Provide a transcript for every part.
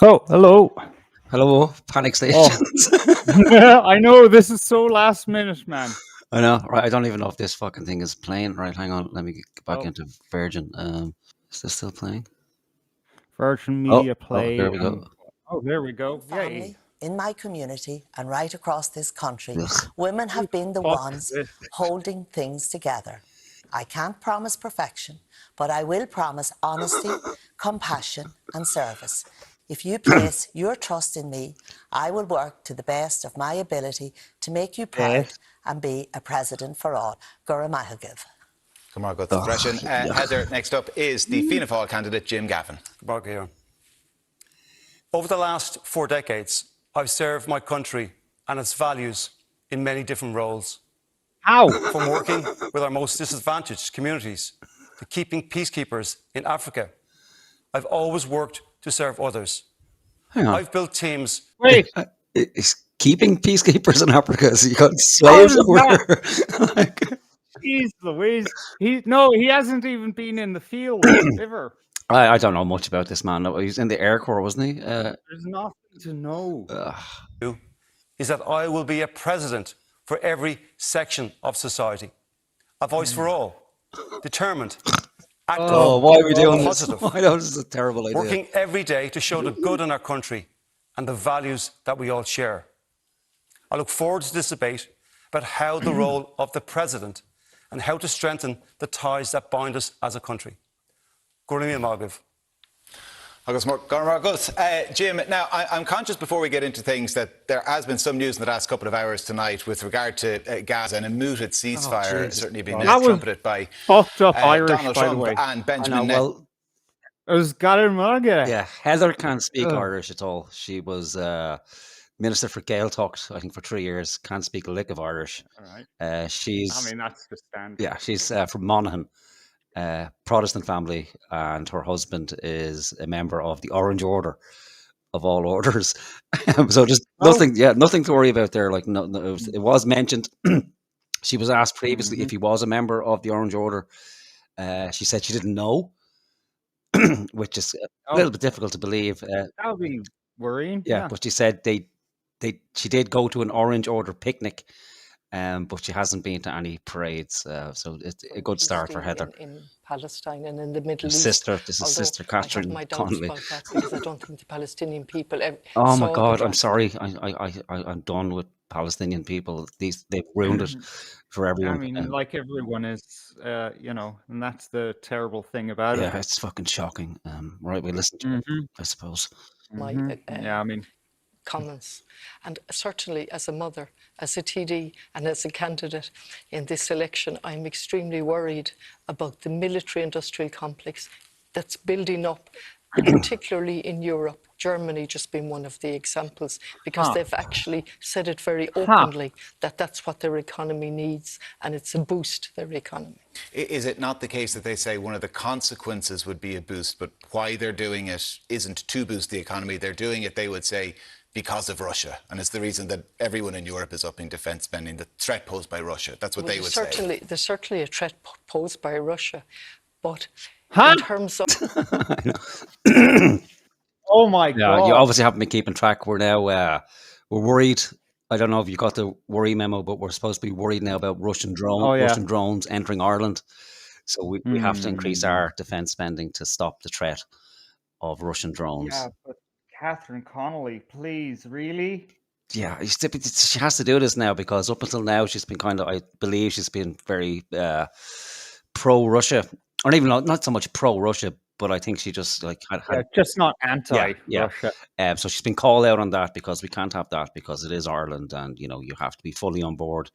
Oh, hello. Hello, panic stations. I know, this is so last minute, man. I know, right? I don't even know if this fucking thing is playing. Right, hang on. Let me get back Oh. into Virgin. Is this still playing? Virgin Media Oh, Play. there we go. Oh, there we go. Family, in my community and right across this country, Ugh. women have been the Fuck ones this. holding things together. I can't promise perfection, but I will promise honesty, compassion and service. If you place your trust in me, I will work to the best of my ability to make you proud and be a president for all. Gura Maithagib. Heather, next up is the Fianna Fáil candidate, Jim Gavin. Over the last 4 decades, I've served my country and its values in many different roles. How? From working with our most disadvantaged communities to keeping peacekeepers in Africa. I've always worked to serve others. Hang on. I've built teams. Wait. Is keeping peacekeepers in Africa? So you got slaves over there? Jeez Louise. He hasn't even been in the field ever. I don't know much about this man. He was in the Air Corps, wasn't he? There's nothing to know. Is that I will be a president for every section of society. A voice for all. Determined. Active. Why are we doing this? Positive. I know this is a terrible idea. Working every day to show the good in our country and the values that we all share. I look forward to this debate about how the role of the president and how to strengthen the ties that bind us as a country. Jim, now I'm conscious before we get into things that there has been some news in the last couple of hours tonight with regard to Gaza and a mooted ceasefire certainly being trumpeted by fucked up Irish, Donald by the Trump way. and Benjamin Well, It was Gael. yeah, Heather can't speak Irish at all. She was Minister for Gael talked, I think, for 3 years. Can't speak a lick of Irish. All right. That's the standard. Yeah, she's from Monaghan, Protestant family, and her husband is a member of the Orange Order, of all orders. So just nothing to worry about there. Like, no, it was mentioned. She was asked previously if he was a member of the Orange Order. She said she didn't know, which is a little bit difficult to believe. That would be worrying. Yeah, but she said she did go to an Orange Order picnic, but she hasn't been to any parades. So it's a good start for Heather. In Palestine and in the Middle East. This is Sister Catherine Connolly. About that because I don't think the Palestinian people. Oh my God! I'm sorry. I'm done with Palestinian people. They've ruined it for everyone. I mean, like everyone is, and that's the terrible thing about it. Yeah, it's fucking shocking. Right, we listen to it, I suppose. Comments, and certainly as a mother, as a TD and as a candidate in this election, I'm extremely worried about the military-industrial complex that's building up, particularly in Europe. Germany just being one of the examples, because they've actually said it very openly that that's what their economy needs, and it's a boost to their economy. Is it not the case that they say one of the consequences would be a boost, but why they're doing it isn't to boost the economy? They're doing it, they would say, because of Russia, and it's the reason that everyone in Europe is upping defence spending, the threat posed by Russia. That's what they would say. There's certainly a threat posed by Russia, but in terms of... Oh my God! You obviously haven't been keeping track. We're now we're worried. I don't know if you got the worry memo, but we're supposed to be worried now about Russian drones entering Ireland. So we have to increase our defence spending to stop the threat of Russian drones. Yeah, but Catherine Connolly, please, really? Yeah, she has to do this now, because up until now she's been I believe she's been very pro-Russia, or even not so much pro-Russia, but I think she just just not anti-Russia. So she's been called out on that, because we can't have that, because it is Ireland, and you have to be fully on board.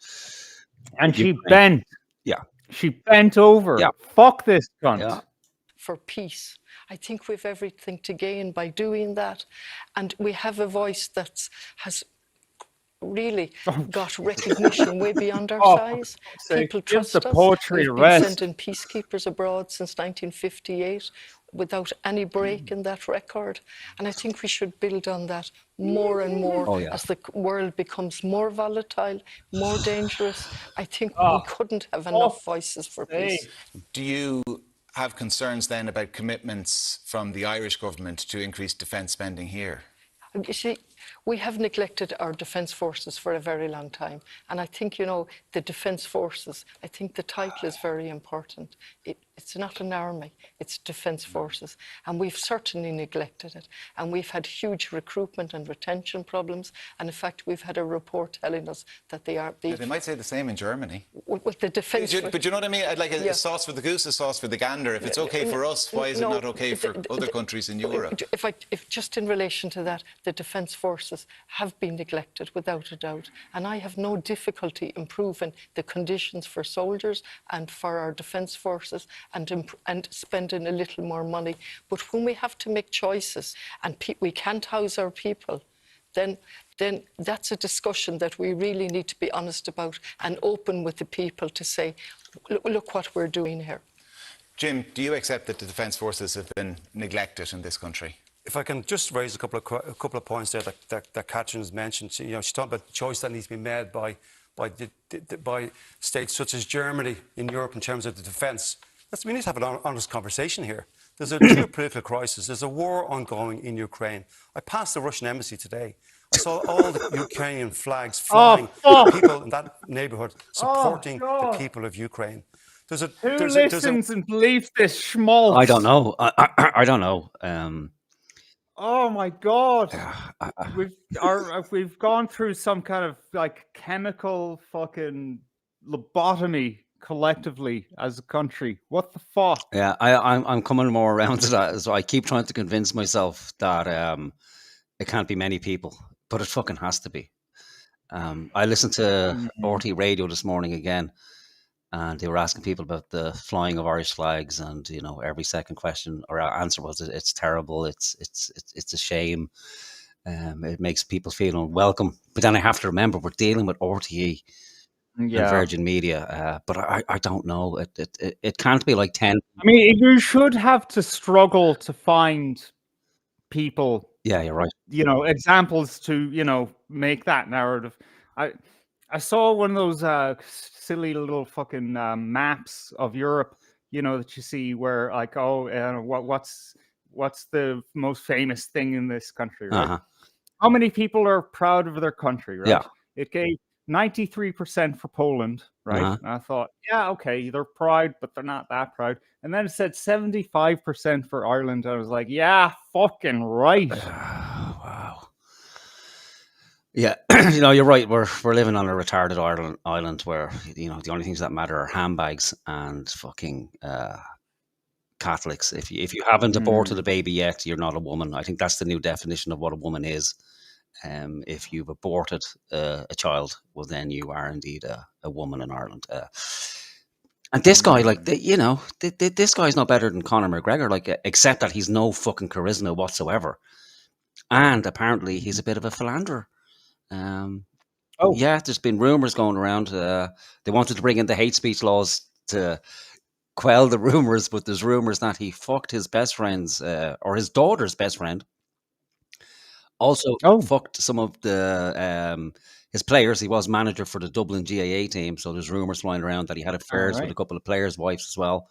And she bent. Yeah, she bent over. Yeah, fuck this cunt. Yeah. For peace. I think we've everything to gain by doing that, and we have a voice that has really got recognition way beyond our size. People trust us. Poetry We've been sending peacekeepers abroad since 1958. without any break in that record. And I think we should build on that more and more Oh, yeah. as the world becomes more volatile, more dangerous. I think we couldn't have enough voices for peace. Do you have concerns then about commitments from the Irish government to increase defence spending here? You see, we have neglected our defence forces for a very long time. And I think, you know, the defence forces, I think the title is very important. It's not an army, it's defence forces. And we've certainly neglected it. And we've had huge recruitment and retention problems. And in fact, we've had a report telling us that they are... They might say the same in Germany. With the defence... But you know what I mean? Like a sauce for the goose, a sauce for the gander. If it's okay for us, why is it not okay for other countries in Europe? If just in relation to that, the defence forces have been neglected without a doubt. And I have no difficulty improving the conditions for soldiers and for our defence forces and spending a little more money. But when we have to make choices and we can't house our people, then that's a discussion that we really need to be honest about and open with the people to say, look what we're doing here. Jim, do you accept that the defence forces have been neglected in this country? If I can just raise a couple of points there that Catherine has mentioned. You know, she's talking about the choice that needs to be made by states such as Germany in Europe in terms of the defence. We need to have an honest conversation here. There's a geopolitical crisis. There's a war ongoing in Ukraine. I passed the Russian embassy today. I saw all the Ukrainian flags flying. People in that neighbourhood supporting the people of Ukraine. Who listens and believes this schmaltz? I don't know. I don't know. Oh my God! We've gone through some kind of like chemical fucking lobotomy collectively as a country. What the fuck? Yeah, I'm coming more around to that. So I keep trying to convince myself that it can't be many people, but it fucking has to be. I listened to RT Radio this morning again, and they were asking people about the flying of Irish flags, and you know, every second question or answer was, "It's terrible. It's a shame. It makes people feel unwelcome." But then I have to remember we're dealing with RTE. And Virgin Media, but I don't know. It can't be like 10. I mean, you should have to struggle to find people. Yeah, you're right. You know, examples to make that narrative. I saw one of those silly little fucking maps of Europe. You know, that you see where like, what's the most famous thing in this country, right? Uh-huh. How many people are proud of their country, right? Yeah. It gave 93% for Poland, right? Uh-huh. And I thought, yeah, okay, they're proud, but they're not that proud. And then it said 75% for Ireland. I was like, yeah, fucking right. Wow. Yeah, you know, you're right. We're living on a retarded island where, you know, the only things that matter are handbags and fucking Catholics. If you haven't aborted a baby yet, you're not a woman. I think that's the new definition of what a woman is. If you've aborted a child, well, then you are indeed a woman in Ireland. And this guy, like, this guy's not better than Conor McGregor, like, except that he's no fucking charisma whatsoever. And apparently he's a bit of a philanderer. Yeah, there's been rumours going around. They wanted to bring in the hate speech laws to quell the rumours, but there's rumours that he fucked his best friend's, or his daughter's best friend. Also fucked some of the his players. He was manager for the Dublin GAA team, so there's rumours flying around that he had affairs with a couple of players' wives as well.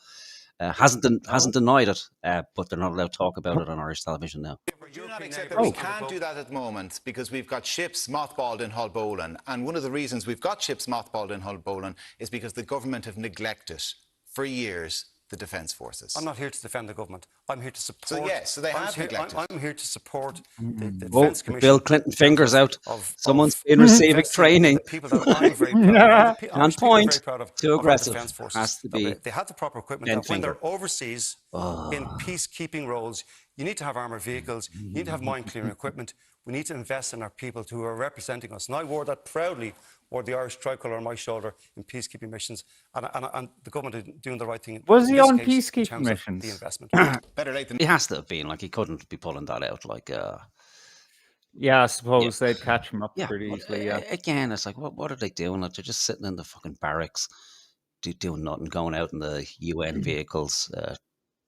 Hasn't denied it, but they're not allowed to talk about it on Irish television now. Do you not accept that we can't do that at the moment because we've got ships mothballed in Hull-Bolan, and one of the reasons we've got ships mothballed in Hull-Bolan is because the government have neglected for years the defence forces. I'm not here to defend the government. I'm here to support. So yes, so they have neglected. I'm here to support the Defence Commission. Bill Clinton fingers out. Someone's been receiving training. People that I'm very proud of. On point. Too aggressive. Defence forces. Has to be. They have the proper equipment. That when they're overseas in peacekeeping roles, you need to have armoured vehicles. You need to have mine clearing equipment. We need to invest in our people who are representing us. And I wore that proudly. Or the Irish tricolour on my shoulder in peacekeeping missions, and the government is doing the right thing. Was he on peacekeeping missions? The investment. Better late than he has to have been. Like, he couldn't be pulling that out. Like, yeah, I suppose they'd catch him up pretty easily. Yeah. Again, it's like, what are they doing? Like, they're just sitting in the fucking barracks, doing nothing, going out in the UN vehicles.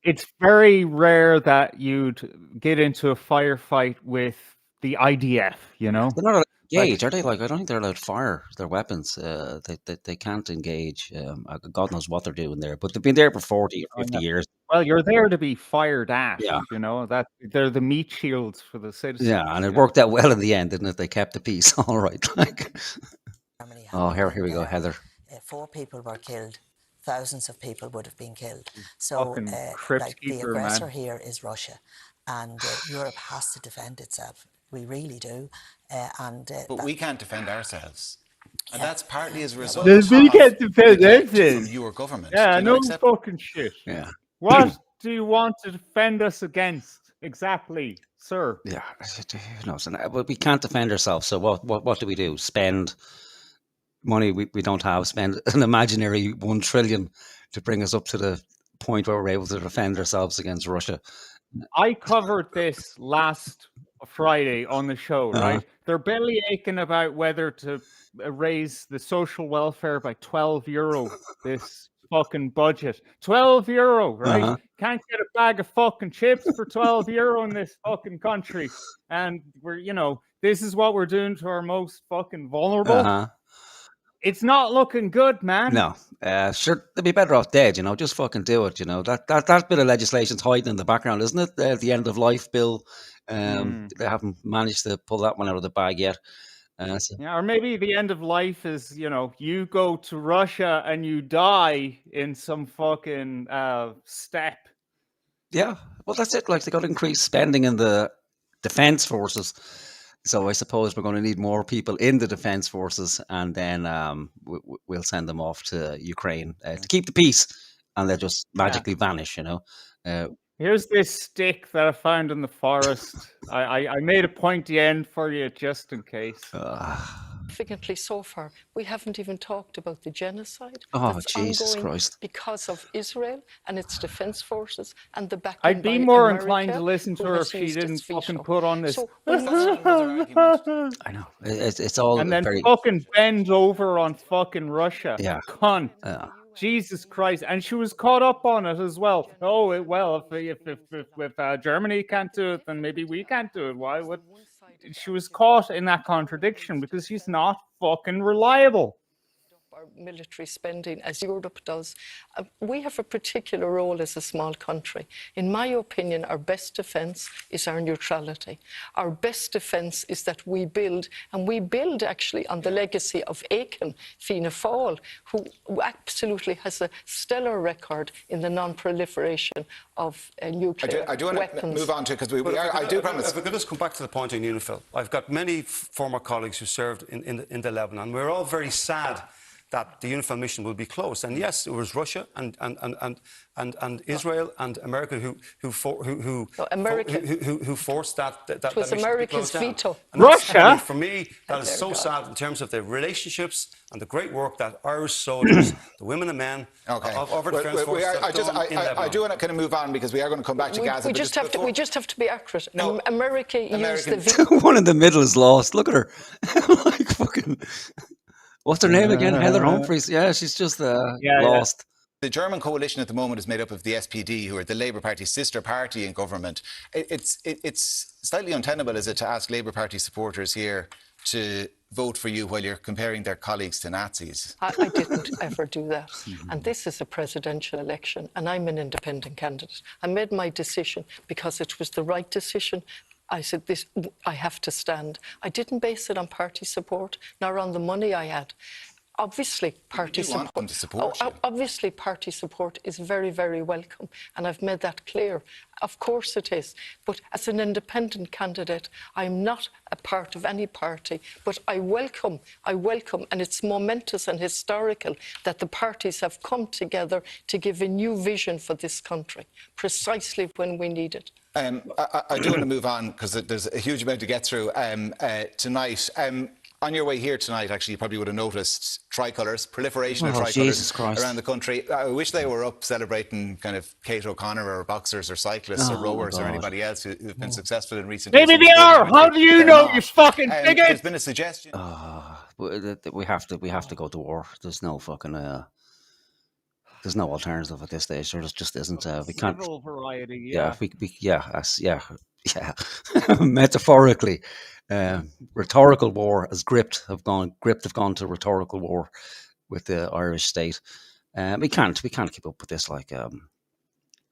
it's very rare that you'd get into a firefight with the IDF, you know? They're not allowed to Like, engage, are they? Like, I don't think they're allowed to fire their weapons. They can't engage. God knows what they're doing there, but they've been there for 40 or 50 years. well, you're there to be fired at, Yeah. you know, that they're the meat shields for the citizens. Yeah, and it worked out well in the end, didn't it? They kept the peace. All right. Like, Germany oh, happened, here we go, and, Heather. 4 people were killed. Thousands of people would have been killed. So, Fucking like, crypt the keeper, aggressor man. here is Russia, and Europe has to defend itself. We really do. But we can't defend ourselves. And that's partly as a result We of can't defend neglect from anything. your government. Yeah, Do you not no accept? fucking shit. Yeah. What do you want to defend us against exactly, sir? Yeah, who knows? But we can't defend ourselves. So what do we do? Spend money we don't have? Spend an imaginary 1 trillion to bring us up to the point where we're able to defend ourselves against Russia? I covered this last Friday on the show, right? They're belly aching about whether to raise the social welfare by €12 this fucking budget. €12, right? Can't get a bag of fucking chips for €12 in this fucking country. And we're, you know, this is what we're doing to our most fucking vulnerable. It's not looking good, man. No, sure, they'd be better off dead, you know. Just fucking do it, you know. That bit of legislation's hiding in the background, isn't it? The end of life bill. They haven't managed to pull that one out of the bag yet. Yeah, or maybe the end of life is, you know, you go to Russia and you die in some fucking steppe. Yeah, well, that's it. Like, they got to increase spending in the defense forces. So I suppose we're going to need more people in the defense forces, and then we'll send them off to Ukraine to keep the peace, and they'll just magically vanish, you know. Here's this stick that I found in the forest. I made a pointy end for you just in case. Significantly so far, we haven't even talked about the genocide Jesus ongoing Christ. because of Israel and its defense forces and the backing I'd be by more America, inclined to listen to who her has if she used its didn't fucking veto. put on this. So I know. It's all and then very... fucking bend over on fucking Russia. Yeah. Cunt. Jesus Christ. And she was caught up on it as well. Oh, well, if Germany can't do it, then maybe we can't do it. Why would... She was caught in that contradiction because she's not fucking reliable. Our military spending as Europe does. We have a particular role as a small country. In my opinion, our best defence is our neutrality. Our best defence is that we build, and we build actually on the legacy of Aiken, Fianna Fáil, who absolutely has a stellar record in the non-proliferation of nuclear weapons. I do want to move on to, because I do promise. If we could just come back to the point on UNIFIL. I've got many former colleagues who served in the Lebanon. We're all very sad that the UNIFIL mission will be closed. And yes, it was Russia and Israel and America who forced that. It was America's veto. Russia? For me, that is so sad in terms of the relationships and the great work that Irish soldiers, the women and men of our defence forces have done in Lebanon. I do want to kind of move on, because we are going to come back to Gaza. We just have to be accurate. No, America used the veto. One in the middle is lost. Look at her. Like, fucking... What's her name again? Heather Humphreys. Yeah, she's just lost. The German coalition at the moment is made up of the SPD, who are the Labour Party's sister party in government. It's slightly untenable, is it, to ask Labour Party supporters here to vote for you while you're comparing their colleagues to Nazis? I didn't ever do that. And this is a presidential election, and I'm an independent candidate. I made my decision because it was the right decision. I said, I have to stand. I didn't base it on party support, nor on the money I had. Obviously, party support. Want them to support you. Obviously, party support is very, very welcome, and I've made that clear. Of course it is. But as an independent candidate, I'm not a part of any party. But I welcome, and it's momentous and historical that the parties have come together to give a new vision for this country, precisely when we need it. I do want to move on, because there's a huge amount to get through tonight. On your way here tonight, actually, you probably would have noticed tricolours, proliferation of tricolours around the country. I wish they were up celebrating kind of Kate O'Connor or boxers or cyclists or rowers or anybody else who've been successful in recent years. Maybe they are. How do you know, you fucking bigot? There's been a suggestion. We have to go to war. There's no fucking... there's no alternative at this stage. There just isn't. We can't. Civil variety, Yeah, yeah. Metaphorically, rhetorical war has gripped have gone to rhetorical war with the Irish state. We can't keep up with this. Like,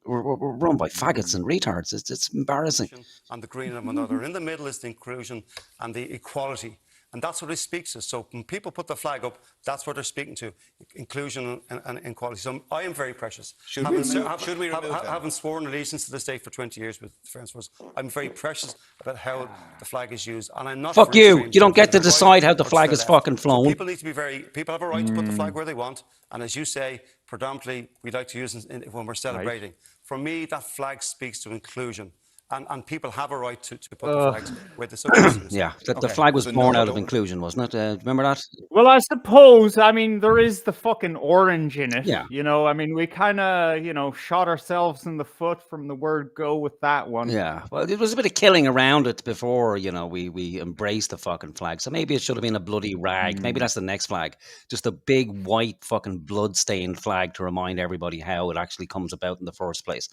we're run by faggots and retards. It's embarrassing. And the green of another. In the middle is the inclusion and the equality. And that's what it speaks to. So when people put the flag up, that's what they're speaking to, inclusion and equality. So I am very precious. Should we remove them? Having sworn allegiance to the state for 20 years with Defence Force, I'm very precious about how the flag is used. And I'm not... Fuck you. You don't get to decide how the flag is fucking flown. So people need to be people have a right to put the flag where they want. And as you say, predominantly, we like to use it when we're celebrating. Right. For me, that flag speaks to inclusion. And people have a right to put the flags where they're supposed to. Yeah, the flag was born out of inclusion, wasn't it? Remember that? Well, I suppose, I mean, there is the fucking orange in it. Yeah. You know, I mean, we kind of, shot ourselves in the foot from the word go with that one. Yeah, well, there was a bit of killing around it before, we embraced the fucking flag. So maybe it should have been a bloody rag. Maybe that's the next flag. Just a big white fucking blood-stained flag to remind everybody how it actually comes about in the first place.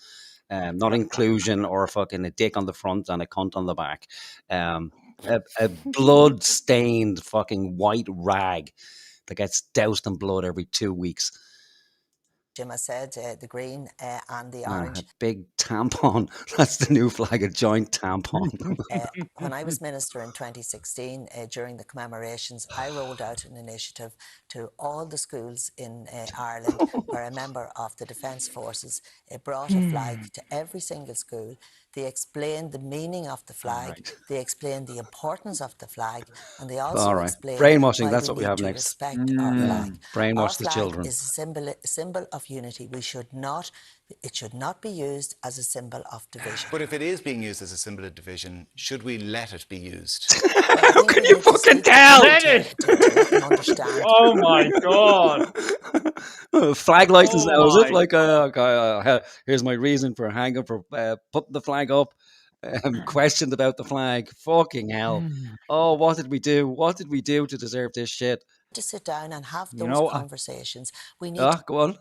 Not inclusion or fucking a dick on the front and a cunt on the back. A blood-stained fucking white rag that gets doused in blood every 2 weeks. Jim has said the green and the orange. A big tampon. That's the new flag, a joint tampon. When I was minister in 2016, during the commemorations, I rolled out an initiative to all the schools in Ireland where a member of the Defence Forces brought a flag to every single school. They explained the meaning of the flag, they explained the importance of the flag, and they also explained brainwashing. That's why what we have next. Respect our flag. Brainwash our the flag children. Is a symbol of unity. It should not be used as a symbol of division. But if it is being used as a symbol of division, should we let it be used? How can you fucking tell? Let it! To understand. Oh my God. Flag license now, is it? Like, here's my reason for putting the flag up. Questioned about the flag. Fucking hell. Oh, what did we do? What did we do to deserve this shit? To sit down and have those conversations. We need to... Go on.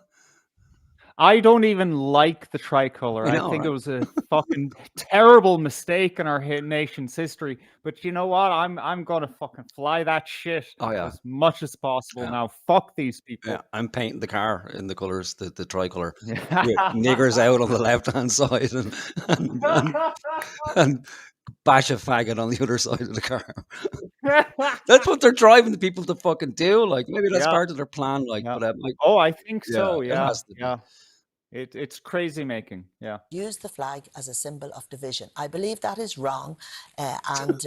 I don't even like the tricolour. I think it was a fucking terrible mistake in our nation's history. But you know what? I'm gonna fucking fly that shit as much as possible now. Fuck these people. Yeah, I'm painting the car in the colours, the tricolour. Niggers out on the left-hand side and bash a faggot on the other side of the car. That's what they're driving the people to fucking do. Like, maybe that's part of their plan. Like, but I think so. Yeah. It's crazy making. Yeah. Use the flag as a symbol of division. I believe that is wrong, and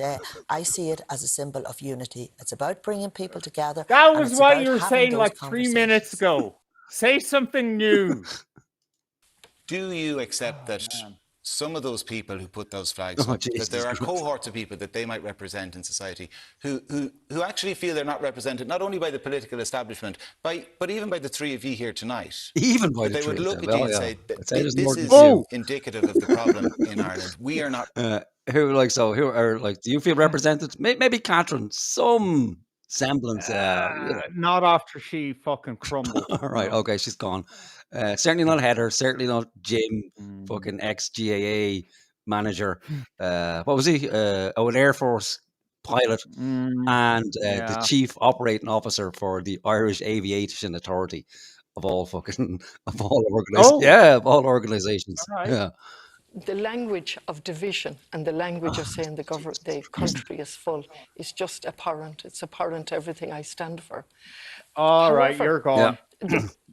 I see it as a symbol of unity. It's about bringing people together. That was what you were saying like 3 minutes ago. Say something new. Do you accept that some of those people who put those flags up, that there are cohorts of people that they might represent in society who actually feel they're not represented, not only by the political establishment, but even by the three of you here tonight? Even by the they three would look of at you and say, this is indicative of the problem in Ireland. We are not... do you feel represented? Maybe Catherine, some semblance. Not after she fucking crumbled. All right, okay, she's gone. Certainly not Heather, certainly not Jim, fucking ex-GAA manager. What was he? An Air Force pilot and the chief operating officer for the Irish Aviation Authority of all organizations. Right. Yeah. The language of division and the language of saying the country is full is just abhorrent. It's abhorrent to everything I stand for. All right, you're gone.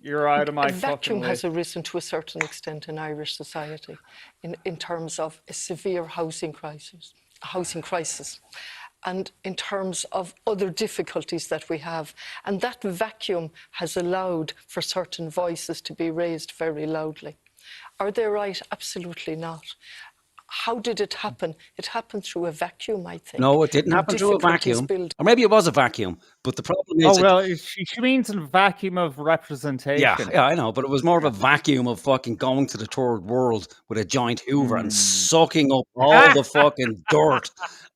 You're out of my fucking list. A vacuum has list. arisen to a certain extent in Irish society in terms of a severe housing crisis, and in terms of other difficulties that we have. And that vacuum has allowed for certain voices to be raised very loudly. Are they right? Absolutely not. How did it happen? It happened through a vacuum, I think. No, it didn't happen through a vacuum. Or maybe it was a vacuum, but the problem is... she means a vacuum of representation. Yeah, I know, but it was more of a vacuum of fucking going to the third world with a giant Hoover and sucking up all the fucking dirt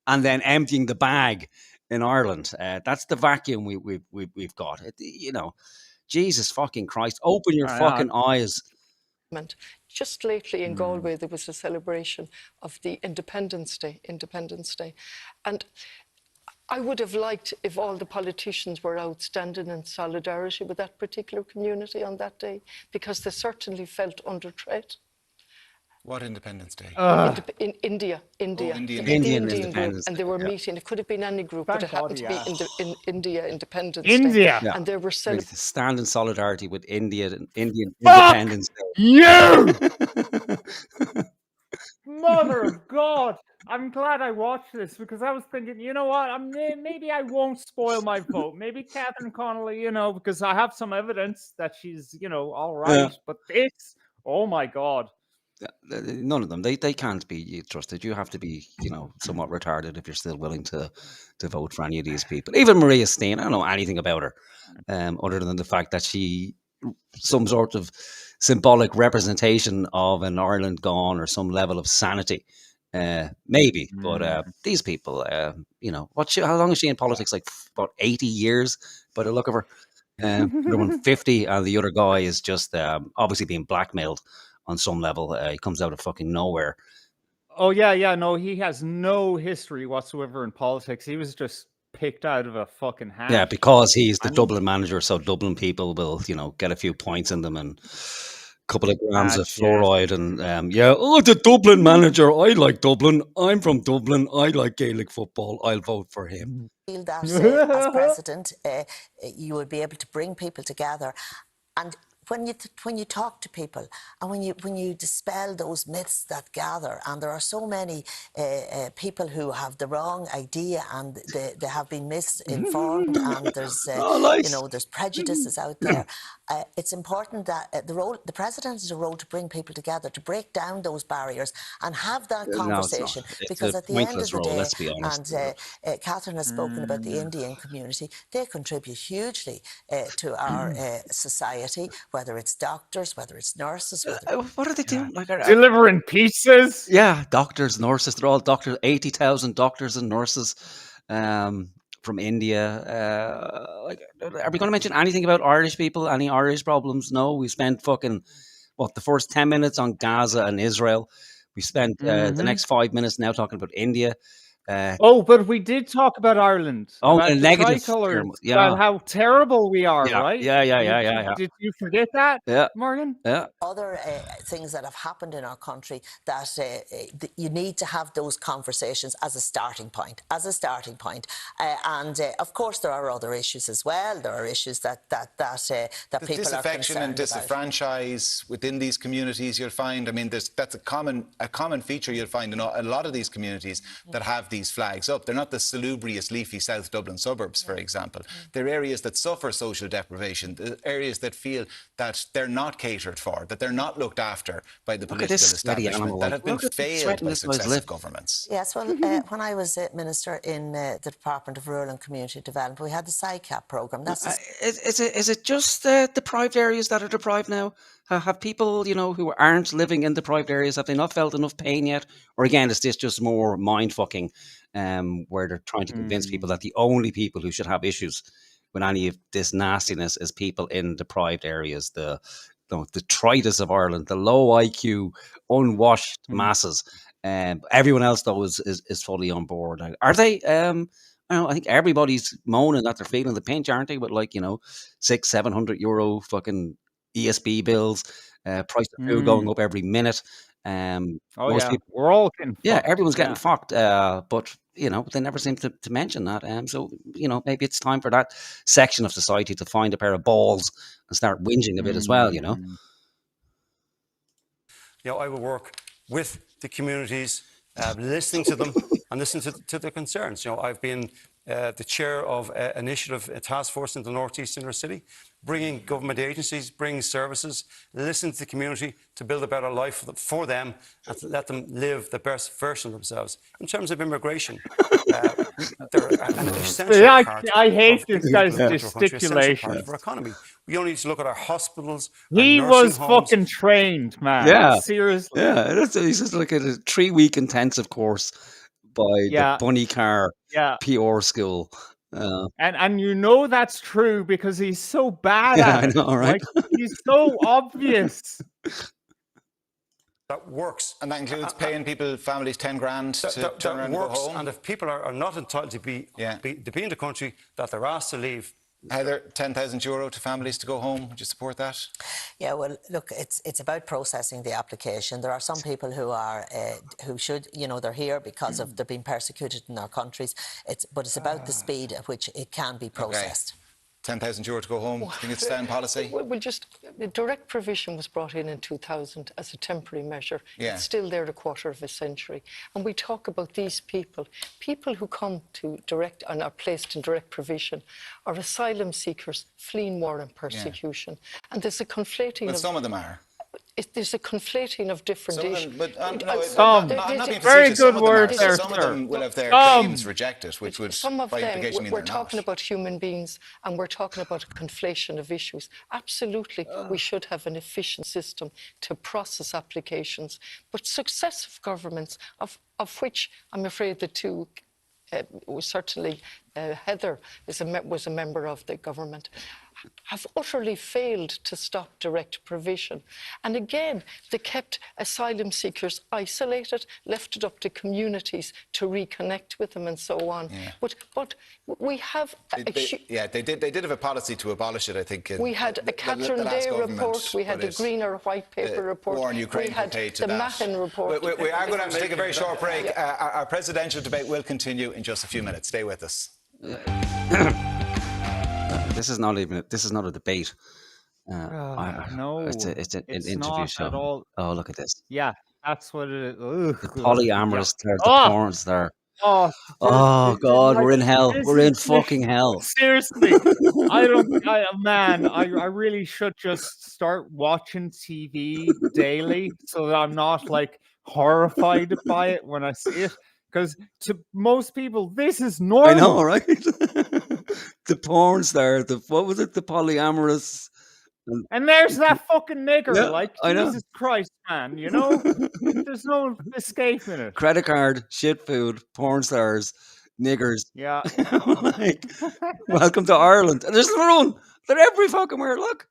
and then emptying the bag in Ireland. That's the vacuum we've got. Jesus fucking Christ, open your I fucking eyes. Just lately in Galway, there was a celebration of the Independence Day. And I would have liked if all the politicians were out standing in solidarity with that particular community on that day, because they certainly felt under threat. What Independence Day? In India. Oh, Indian The Indian Indian group, Independence and they Day, were yeah. meeting. It could have been any group, but Thank it happened God, to be in India Independence India. Day. Yeah. And they were We celebrating. stand in solidarity with Indian Fuck Independence Day. you! Mother of God! I'm glad I watched this because I was thinking, you know what? Maybe I won't spoil my vote. Maybe Catherine Connolly, you know, because I have some evidence that she's, you know, all right. But this, oh my God. None of them. They can't be trusted. You have to be, you know, somewhat retarded if you're still willing to vote for any of these people. Even Maria Steen, I don't know anything about her, other than the fact that she some sort of symbolic representation of an Ireland gone or some level of sanity. Maybe, but these people, you know, how long is she in politics? Like about 80 years by the look of her. The other one 50, and the other guy is just obviously being blackmailed on some level. He comes out of fucking nowhere. Oh yeah, no, he has no history whatsoever in politics. He was just picked out of a fucking hat. Yeah, because he's the Dublin manager, so Dublin people will, you know, get a few points in them and a couple of grams of fluoride and the Dublin manager. I like Dublin. I'm from Dublin. I like Gaelic football. I'll vote for him. Feel that as president, you would be able to bring people together, and when you talk to people and when you dispel those myths that gather, and there are so many people who have the wrong idea and they have been misinformed, and there's you know, there's prejudices out there. It's important that the president has a role to bring people together, to break down those barriers and have that conversation. It's because a at the end of pointless the role, day, let's be honest. and Catherine has spoken about the Indian community, they contribute hugely to our society, whether it's doctors, whether it's nurses. What are they doing? Like, delivering pizzas? Yeah, doctors, nurses. They're all doctors. 80,000 doctors and nurses from India. Like, are we going to mention anything about Irish people? Any Irish problems? No. We spent fucking the first 10 minutes on Gaza and Israel. We spent the next 5 minutes now talking about India. But we did talk about Ireland. About the negative tricolour. Yeah. About how terrible we are, right? Yeah. Did you forget that, Morgan? Yeah. Other things that have happened in our country that you need to have those conversations as a starting point. And of course, there are other issues as well. There are issues that people disaffection are and disenfranchise within these communities. You'll find. I mean, that's a common feature you'll find in a lot of these communities that have these flags up. They're not the salubrious, leafy South Dublin suburbs, for example. They're areas that suffer social deprivation, areas that feel that they're not catered for, that they're not looked after by the political establishment, that have been failed by successive governments. Yes, well, when I was Minister in the Department of Rural and Community Development, we had the SICAP programme. Is it just deprived areas that are deprived now? Have people, you know, who aren't living in deprived areas, have they not felt enough pain yet? Or again, is this just more mind-fucking, where they're trying to convince people that the only people who should have issues with any of this nastiness is people in deprived areas, the detritus of Ireland, the low IQ, unwashed masses. Everyone else, though, is fully on board. Are they? I think everybody's moaning that they're feeling the pinch, aren't they? With, like, you know, 600-700 euro fucking ESB bills, price of food going up every minute. Most people, we're all getting fucked. Everyone's getting fucked. But you know, they never seem to mention that. So you know, maybe it's time for that section of society to find a pair of balls and start whinging a bit as well. You know. I will work with the communities, listening to them and listening to their concerns. I've been the chair of an initiative, a task force in the northeast inner city, bringing government agencies, bringing services, listen to the community to build a better life for them and to let them live the best version of themselves. In terms of immigration, they're an essential part. I hate this guy's gesticulation. Part of our economy. We only need to look at our hospitals. He was fucking trained, man. Yeah, seriously. Yeah, he's just like a 3-week intensive course by the Bunny Car PR school. And you know that's true because he's so bad Yeah, at I it. know, right? Like, he's so obvious. That works. And that includes paying families 10 grand to turn around and go home. And if people are not entitled to be in the country, that they're asked to leave. Heather, €10,000 to families to go home. Would you support that? Yeah, well, look, it's about processing the application. There are some people who should, they're here because of they're being persecuted in their countries. But it's about the speed at which it can be processed. €10,000 to go home. Do you think it's sound policy? Well, the direct provision was brought in 2000 as a temporary measure. Yeah. It's still there a quarter of a century. And we talk about these people who come to direct and are placed in direct provision are asylum seekers fleeing war and persecution. And there's a conflating But some of them are. There's a conflating of different issues. Very good word there, Some of sir. them will have their claims rejected, which would some of by them, implication mean we're they're talking not. about human beings and we're talking about a conflation of issues. Absolutely, we should have an efficient system to process applications. But successive governments, of which I'm afraid the two, certainly Heather was a member of the government, have utterly failed to stop direct provision. And again, they kept asylum seekers isolated, left it up to communities to reconnect with them and so on. Yeah. But we have... They did have a policy to abolish it, I think. We had a Catherine Day report, we had a Green or White Paper report, war in Ukraine we had paid to the that. Mahon report. We are going to have to take a very short break. Our presidential debate will continue in just a few minutes. Stay with us. This is not a debate. No, it's an interview not show. at all. Oh, look at this. Yeah, that's what it is. The polyamorous, the porns there. Oh, God, we're in hell. We're in this- fucking hell. Seriously, I really should just start watching TV daily so that I'm not like horrified by it when I see it. Because to most people, this is normal. I know, right? The porns there. What was it? The polyamorous. And there's that fucking nigger. Yeah, like, I know. Jesus Christ, man. You know, there's no escaping it. Credit card, shit food, porn stars, niggers. Yeah. Like, welcome to Ireland. And there's another one. They're every fucking where. Look.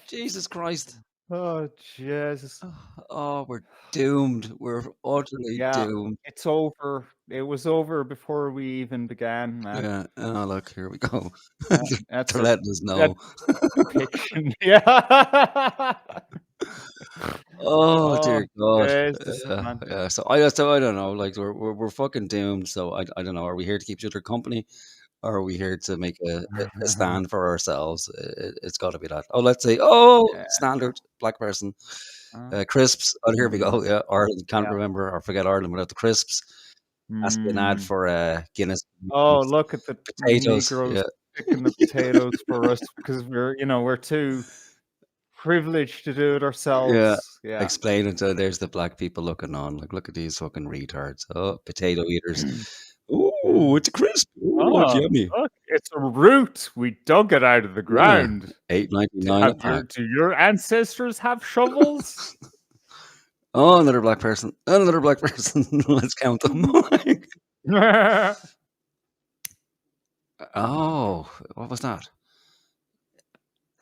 Jesus Christ. Oh, Jesus. Oh, we're doomed. We're utterly doomed. It's over. It was over before we even began, man. Yeah. Oh, look, here we go. That's They're letting us know. Depiction. Yeah. Oh dear God. Jesus, Yeah. So I don't know. Like we're fucking doomed. So I don't know. Are we here to keep each other company? Or are we here to make a stand for ourselves? It's got to be that. Oh, let's say, standard black person. Crisps. Oh, here we go. Yeah, Ireland. Can't remember or forget Ireland without the crisps. Has to be an ad for Guinness. Oh, look at the potatoes. Negroes picking the potatoes for us because we're too privileged to do it ourselves. Yeah. Explain it. There's the black people looking on. Like, look at these fucking retards. Oh, potato eaters. Oh, it's a crisp. Oh, yummy. Look, it's a root. We dug it out of the ground. $8.99. Do your ancestors have shovels? Oh, another black person. Another black person. Let's count them. Oh, what was that?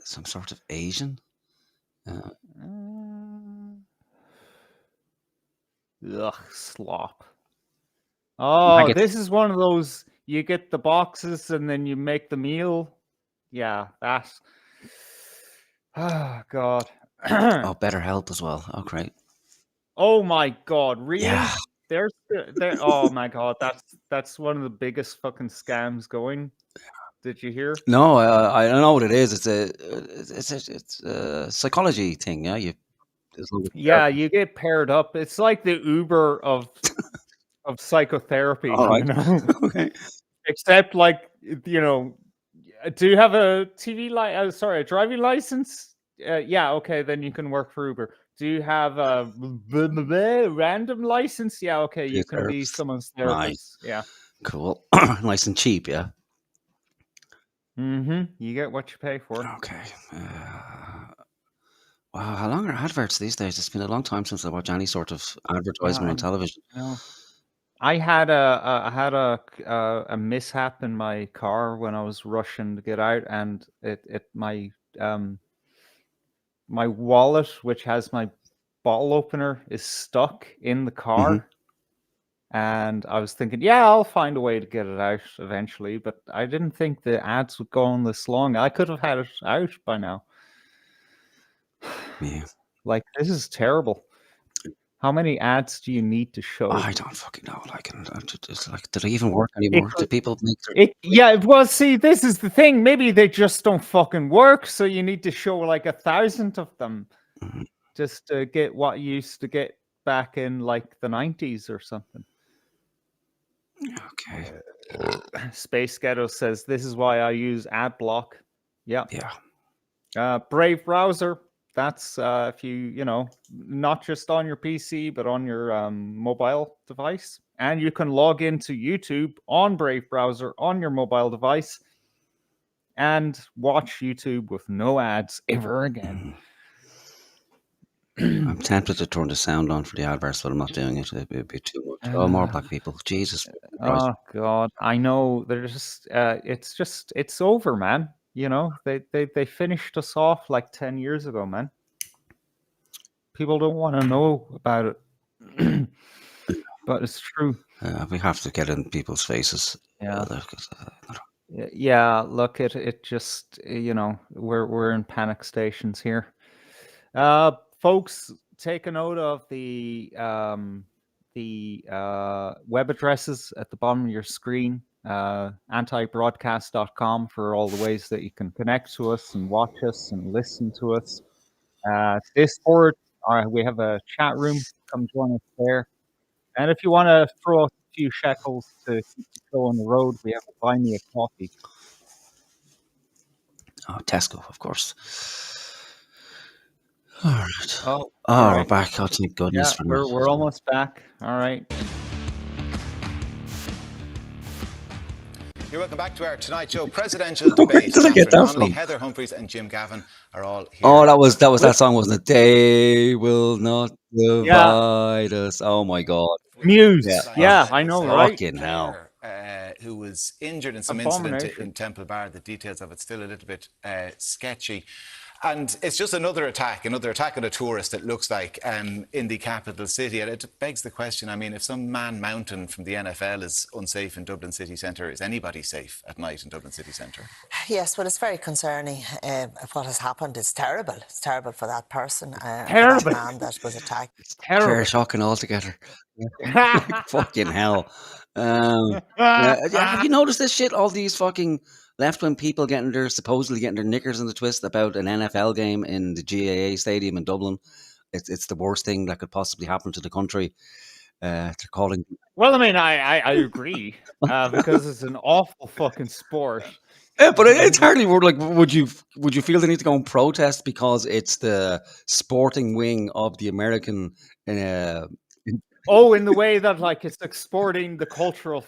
Some sort of Asian? Ugh, slop. Oh, this is one of those, you get the boxes and then you make the meal. Yeah, that. Oh, God. Oh, better help as well. Oh, great. Oh, my God. Really? Yeah. Oh, my God. That's one of the biggest fucking scams going. Did you hear? No, I don't know what it is. It's a psychology thing. Yeah, you get paired up. It's like the Uber of psychotherapy. All right. You know? Okay. Except, like, do you have a a driving license? Yeah, okay, then you can work for Uber. Do you have a random license? Yeah, okay, you can be someone's therapist. Right. Yeah. Cool. Nice and cheap, yeah. Mm-hmm. You get what you pay for. Okay. Wow, how long are adverts these days? It's been a long time since I watched any sort of advertisement on television. No. I had a mishap in my car when I was rushing to get out, and my my wallet, which has my bottle opener, is stuck in the car. And I was thinking, yeah, I'll find a way to get it out eventually, but I didn't think the ads would go on this long. I could have had it out by now. Yeah. Like, this is terrible. How many ads do you need to show? I don't fucking know. Like, it's like, do they even work anymore? Do people make yeah, well, see, this is the thing. Maybe they just don't fucking work, so you need to show like 1,000 of them just to get what you used to get back in like the 90s or something. Okay. Space Ghetto says, this is why I use ad block. Yeah. Yeah. Brave browser. That's if you know, not just on your PC, but on your mobile device. And you can log into YouTube on Brave browser on your mobile device and watch YouTube with no ads ever again. I'm tempted to turn the sound on for the adverts, but I'm not doing it. It'd be too much. Oh, more black people. Jesus Christ. Oh God, I know. They're just it's over, man. You know, they finished us off like 10 years ago, man. People don't want to know about it. But it's true. We have to get in people's faces. Yeah. Yeah, look, it just, you know, we're in panic stations here. Folks, take a note of the web addresses at the bottom of your screen, antibroadcast.com, for all the ways that you can connect to us and watch us and listen to us. Discord, we have a chat room. Come join us there. And if you want to throw us a few shekels to keep the show on the road, we have a Buy Me a Coffee. Oh, Tesco, of course. All right. Oh, we're back. Oh, thank goodness. Yeah, we're almost back. All right. You're welcome back to our Tonight Show presidential debate. Did I get that Connolly, from? Heather Humphreys and Jim Gavin are all here. Oh, that was that song, wasn't it? They will not divide us. Oh my God. Muse. Yeah, I know, right? Fucking hell. Who was injured in some incident in Temple Bar. The details of it still a little bit sketchy. And it's just another attack on a tourist, it looks like, in the capital city. And it begs the question, I mean, if some man mountain from the NFL is unsafe in Dublin city centre, is anybody safe at night in Dublin city centre? Yes, well, it's very concerning what has happened. It's terrible. It's terrible for that person, terrible. for that man that was attacked. It's terrible. Very shocking altogether. Fucking hell. Have you noticed this shit? All these fucking left-wing people supposedly getting their knickers in the twist about an NFL game in the GAA stadium in Dublin. It's the worst thing that could possibly happen to the country. They're calling. Well, I mean, I agree because it's an awful fucking sport. Yeah, but it's hardly like. Would you feel the need to go and protest because it's the sporting wing of the American? In the way that like it's exporting the culture of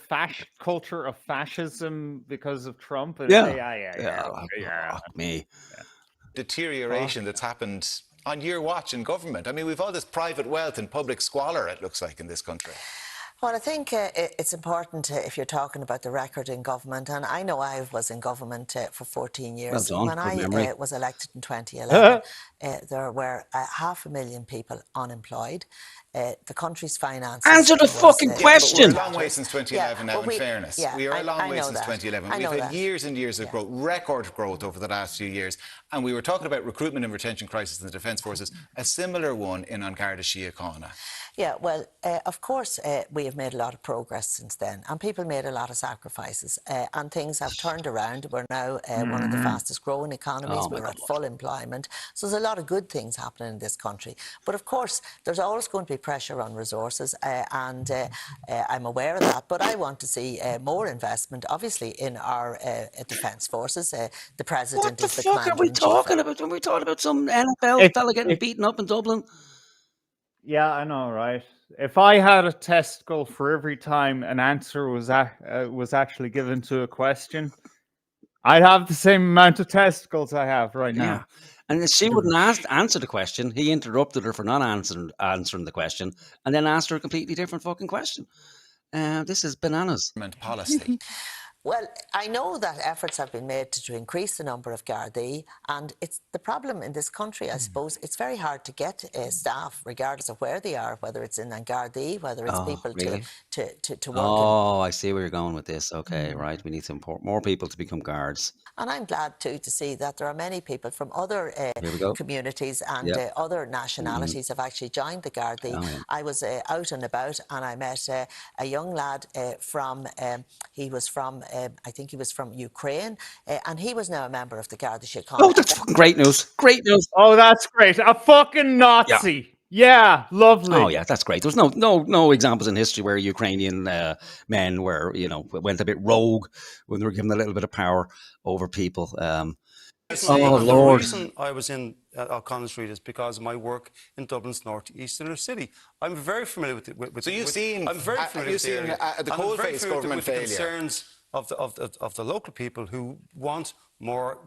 fascism because of Trump. And Fuck me. Deterioration that's happened on your watch in government. I mean, we've all this private wealth and public squalor, it looks like, in this country. Well, I think it's important if you're talking about the record in government, and I know I was in government for 14 years. Well done. When I was elected in 2011, there were 500,000 people unemployed. The country's finances... Answer the fucking question! We're a long way since 2011 now, in fairness. We are a long way since 2011. We've had years and years of growth, record growth over the last few years. And we were talking about recruitment and retention crisis in the Defence Forces, a similar one in An Garda Síochána. Yeah, well, of course, we have made a lot of progress since then, and people made a lot of sacrifices, and things have turned around. We're now one of the fastest growing economies. We're at full employment. So there's a lot of good things happening in this country. But of course, there's always going to be pressure on resources, and I'm aware of that. But I want to see more investment, obviously, in our defence forces. The President is the commander-in-chief. What the fuck are we talking about when we talking about some NFL fella getting beaten up in Dublin? Yeah, I know, right? If I had a testicle for every time an answer was actually given to a question, I'd have the same amount of testicles I have right now. And she wouldn't answer the question. He interrupted her for not answering the question, and then asked her a completely different fucking question. This is bananas. Policy. Well, I know that efforts have been made to increase the number of Gardaí, and it's the problem in this country, I suppose. It's very hard to get staff, regardless of where they are, whether it's in Gardaí, whether it's people really? to work in. Oh, I see where you're going with this. Okay, right. We need to import more people to become guards. And I'm glad too to see that there are many people from other Here we go. communities and Yep. other nationalities have actually joined the Gardaí. Oh, yeah. I was out and about, and I met a young lad from, he was from, I think he was from Ukraine, and he was now a member of the Garda Síochána. Oh, that's fucking great news. Great news. Oh, that's great. A fucking Nazi. Yeah, lovely. Oh yeah, that's great. There's no examples in history where Ukrainian men were, went a bit rogue when they were given a little bit of power over people. Oh Lord! The reason I was in O'Connell Street is because of my work in Dublin's north-east inner city. I'm very familiar with it. So you've seen, I'm very familiar with the area. the coalface government the failure. concerns of the local people who want more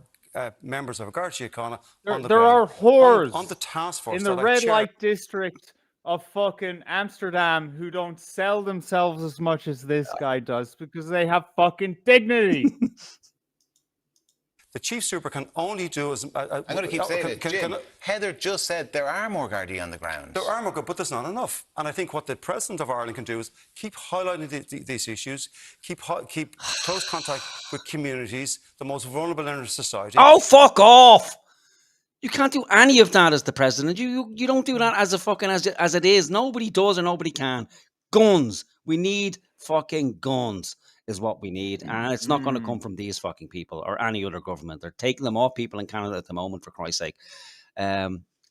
members of a Garda Síochána on the There ground. are whores on the task force in the that I red chair. light district of fucking Amsterdam who don't sell themselves as much as this guy does because they have fucking dignity. The chief super can only do as... I'm going to keep saying it. Jim, Heather just said there are more Gardaí on the ground. There are more, but there's not enough. And I think what the President of Ireland can do is keep highlighting these issues, keep close contact with communities, the most vulnerable in our society. Oh, fuck off! You can't do any of that as the President. You don't do that as a fucking as it is. Nobody does or nobody can. Guns. We need fucking guns. Is what we need, and it's not going to come from these fucking people or any other government. They're taking them off people in Canada at the moment, for Christ's sake.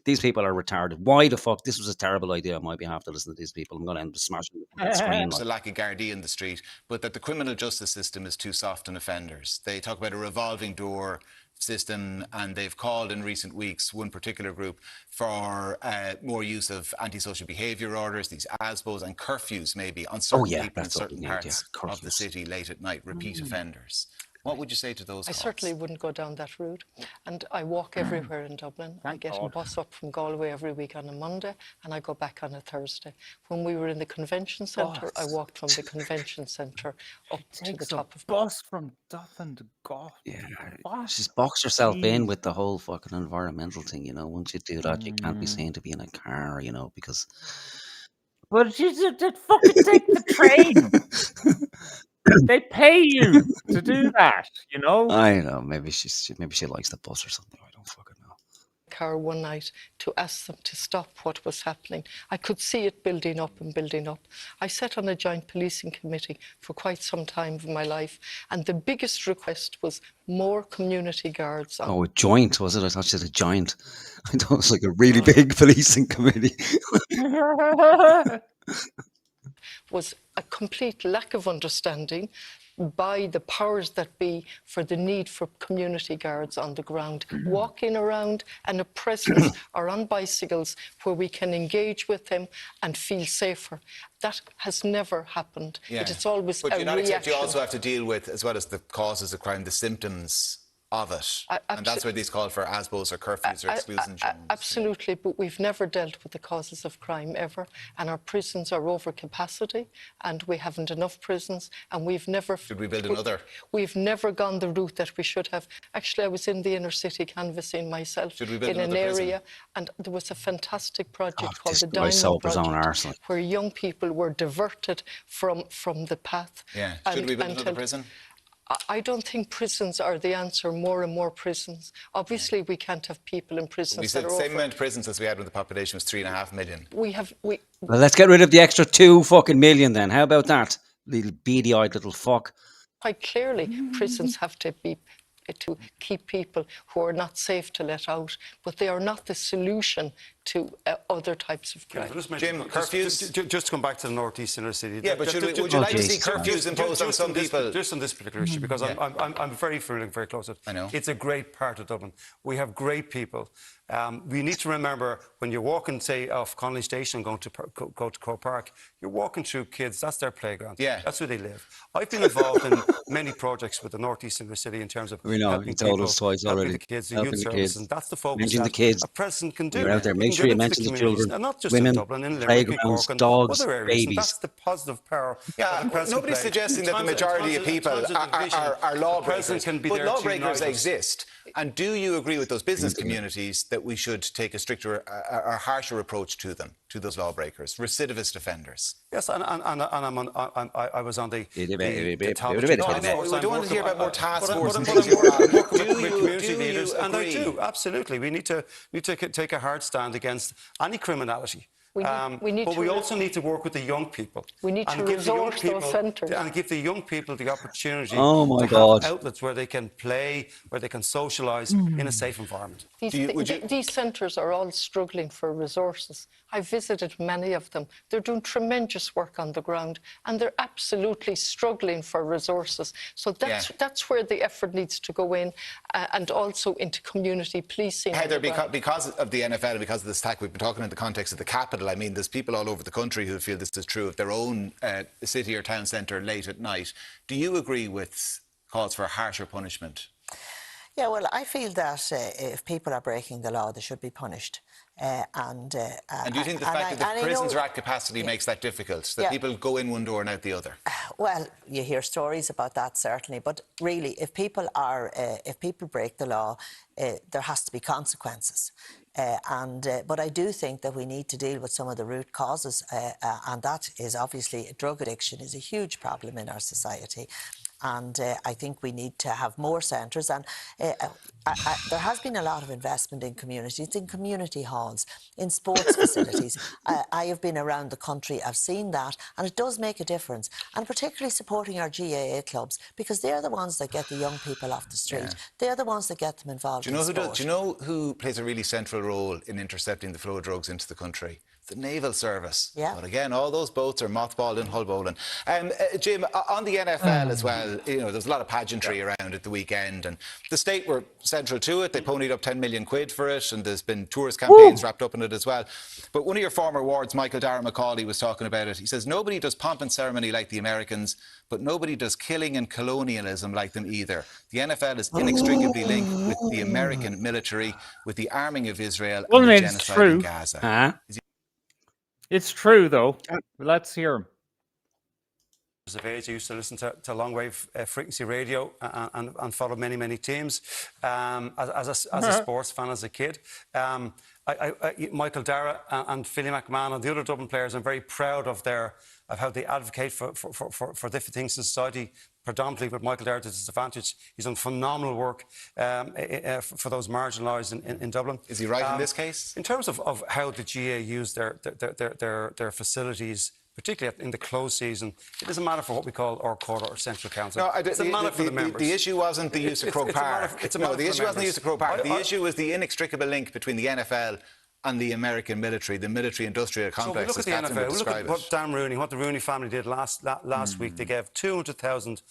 These people are retarded. Why the fuck? This was a terrible idea on my behalf to listen to these people. I'm going to end up smashing the screen. There's a lack of Gardaí in the street, but that the criminal justice system is too soft on offenders. They talk about a revolving door system, and they've called in recent weeks, one particular group, for more use of antisocial behaviour orders, these ASBOs and curfews maybe on certain people in certain parts of the city late at night, repeat offenders. What would you say to those calls? I certainly wouldn't go down that route. And I walk everywhere in Dublin. I get a bus up from Galway every week on a Monday, and I go back on a Thursday. When we were in the convention centre, I walked from the convention centre up to the top of... bus from Dublin to Galway. Yeah, she's boxed herself in with the whole fucking environmental thing, Once you do that, you can't be seen to be in a car, because... But she just fucking take the train. They pay you to do that, I know. Maybe she likes the bus or something. I don't fucking know. Car one night to ask them to stop what was happening. I could see it building up and building up. I sat on a joint policing committee for quite some time of my life, and the biggest request was more community guards. Oh, a joint, was it? I thought she said a giant. I thought it was like a really big policing committee. Was a complete lack of understanding by the powers that be for the need for community guards on the ground, walking around and a presence or on bicycles where we can engage with them and feel safer. That has never happened. Yeah. It is always but a you're not reaction. except you also have to deal with, as well as the causes of crime, the symptoms of it. And that's where these call for ASBOs or curfews or exclusions. Absolutely, but we've never dealt with the causes of crime ever, and our prisons are over capacity, and we haven't enough prisons, and we've never... Should we build another? We've never gone the route that we should have. Actually, I was in the inner city canvassing myself in an area, and there was a fantastic project called the Diamond Project, where young people were diverted from the path. Yeah. Should we build another prison? I don't think prisons are the answer, more and more prisons. Obviously, we can't have people in prisons we said the same amount of prisons as we had when the population was 3.5 million. Well, let's get rid of the extra 2 fucking million then. How about that? Little beady-eyed little fuck. Quite clearly, prisons have to be to keep people who are not safe to let out, but they are not the solution to other types of crime. Jim, curfews? Just to come back to the north-east inner city. Yeah, but would you like to see curfews imposed on some people? Just on this particular issue, because I'm very close to it. I know. It's a great part of Dublin. We have great people. We need to remember when you're walking, say, off Connolly Station going to go to Croke Park, you're walking through kids, that's their playground. Yeah. That's where they live. I've been involved in many projects with the north-east inner city in terms of helping you told us twice already. the kids, the youth services, and that's the focus the kids. a president can do. You're out there, make Austria give it to mentions the the communities, children, and not just in women, Dublin, in Limerick, in playgrounds, Cork, and dogs, other areas. And babies. that's the positive power. Yeah, that the president nobody's plays. suggesting that the Times majority of people times of division, are the lawbreakers, president can be but there to lawbreakers unite us. exist. And do you agree with those business communities that we should take a stricter or harsher approach to them, to those lawbreakers, recidivist offenders? Yes, and I was on the task We don't want to hear about more task force and but things I'm like that. working Do with you- community do you leaders, and I agree? do, absolutely. We need to take a hard stand against any criminality. We need but to we also need to work with the young people. We need and to give the young resource those people- centres. And give the young people the opportunity Oh my to God. have outlets where they can play, where they can socialise in a safe environment. These centres are all struggling for resources. I visited many of them. They're doing tremendous work on the ground, and they're absolutely struggling for resources. So that's where the effort needs to go in, and also into community policing. Heather, because of the NFL and because of this attack, we've been talking in the context of the capital. I mean, there's people all over the country who feel this is true of their own city or town centre late at night. Do you agree with calls for harsher punishment? Yeah, well, I feel that if people are breaking the law, they should be punished. And do you think the fact that the prisons are at capacity makes that difficult? That people go in one door and out the other? Well, you hear stories about that, certainly. But really, if people break the law, there has to be consequences. But I do think that we need to deal with some of the root causes, and that is obviously drug addiction is a huge problem in our society. And I think we need to have more centres. And there has been a lot of investment in communities, in community halls, in sports facilities. I have been around the country, I've seen that, and it does make a difference. And particularly supporting our GAA clubs, because they're the ones that get the young people off the street. Yeah. They're the ones that get them involved in sport. Do you know who plays a really central role in intercepting the flow of drugs into the country? The naval service. Yeah. But again, all those boats are mothballed in Hull-Bowling. Jim, on the NFL as well, you know, there's a lot of pageantry around at the weekend, and the state were central to it. They ponied up 10 million quid for it, and there's been tourist campaigns wrapped up in it as well. But one of your former wards, Michael Dara McCauley, was talking about it. He says, nobody does pomp and ceremony like the Americans, but nobody does killing and colonialism like them either. The NFL is inextricably linked with the American military, with the arming of Israel and the genocide in Gaza. It's true, though. Let's hear him. Of age, I used to listen to long-wave frequency radio and follow many teams as a sports fan as a kid. Michael Dara and Philly McMahon and the other Dublin players, I'm very proud of how they advocate for different things in society, predominantly with Michael Dara to disadvantage. He's done phenomenal work for those marginalised in Dublin. Is he right in this case? In terms of how the GAA use their facilities, particularly in the closed season, it doesn't matter for what we call our quarter or central council. No, it's a matter for the members. The issue wasn't the use of Croke Park. The issue wasn't the use of Croke Park. The issue was the inextricable link between the NFL and the American military, the military-industrial complex. So we look at the NFL, we look at what the Rooney family did last week. They gave €200,000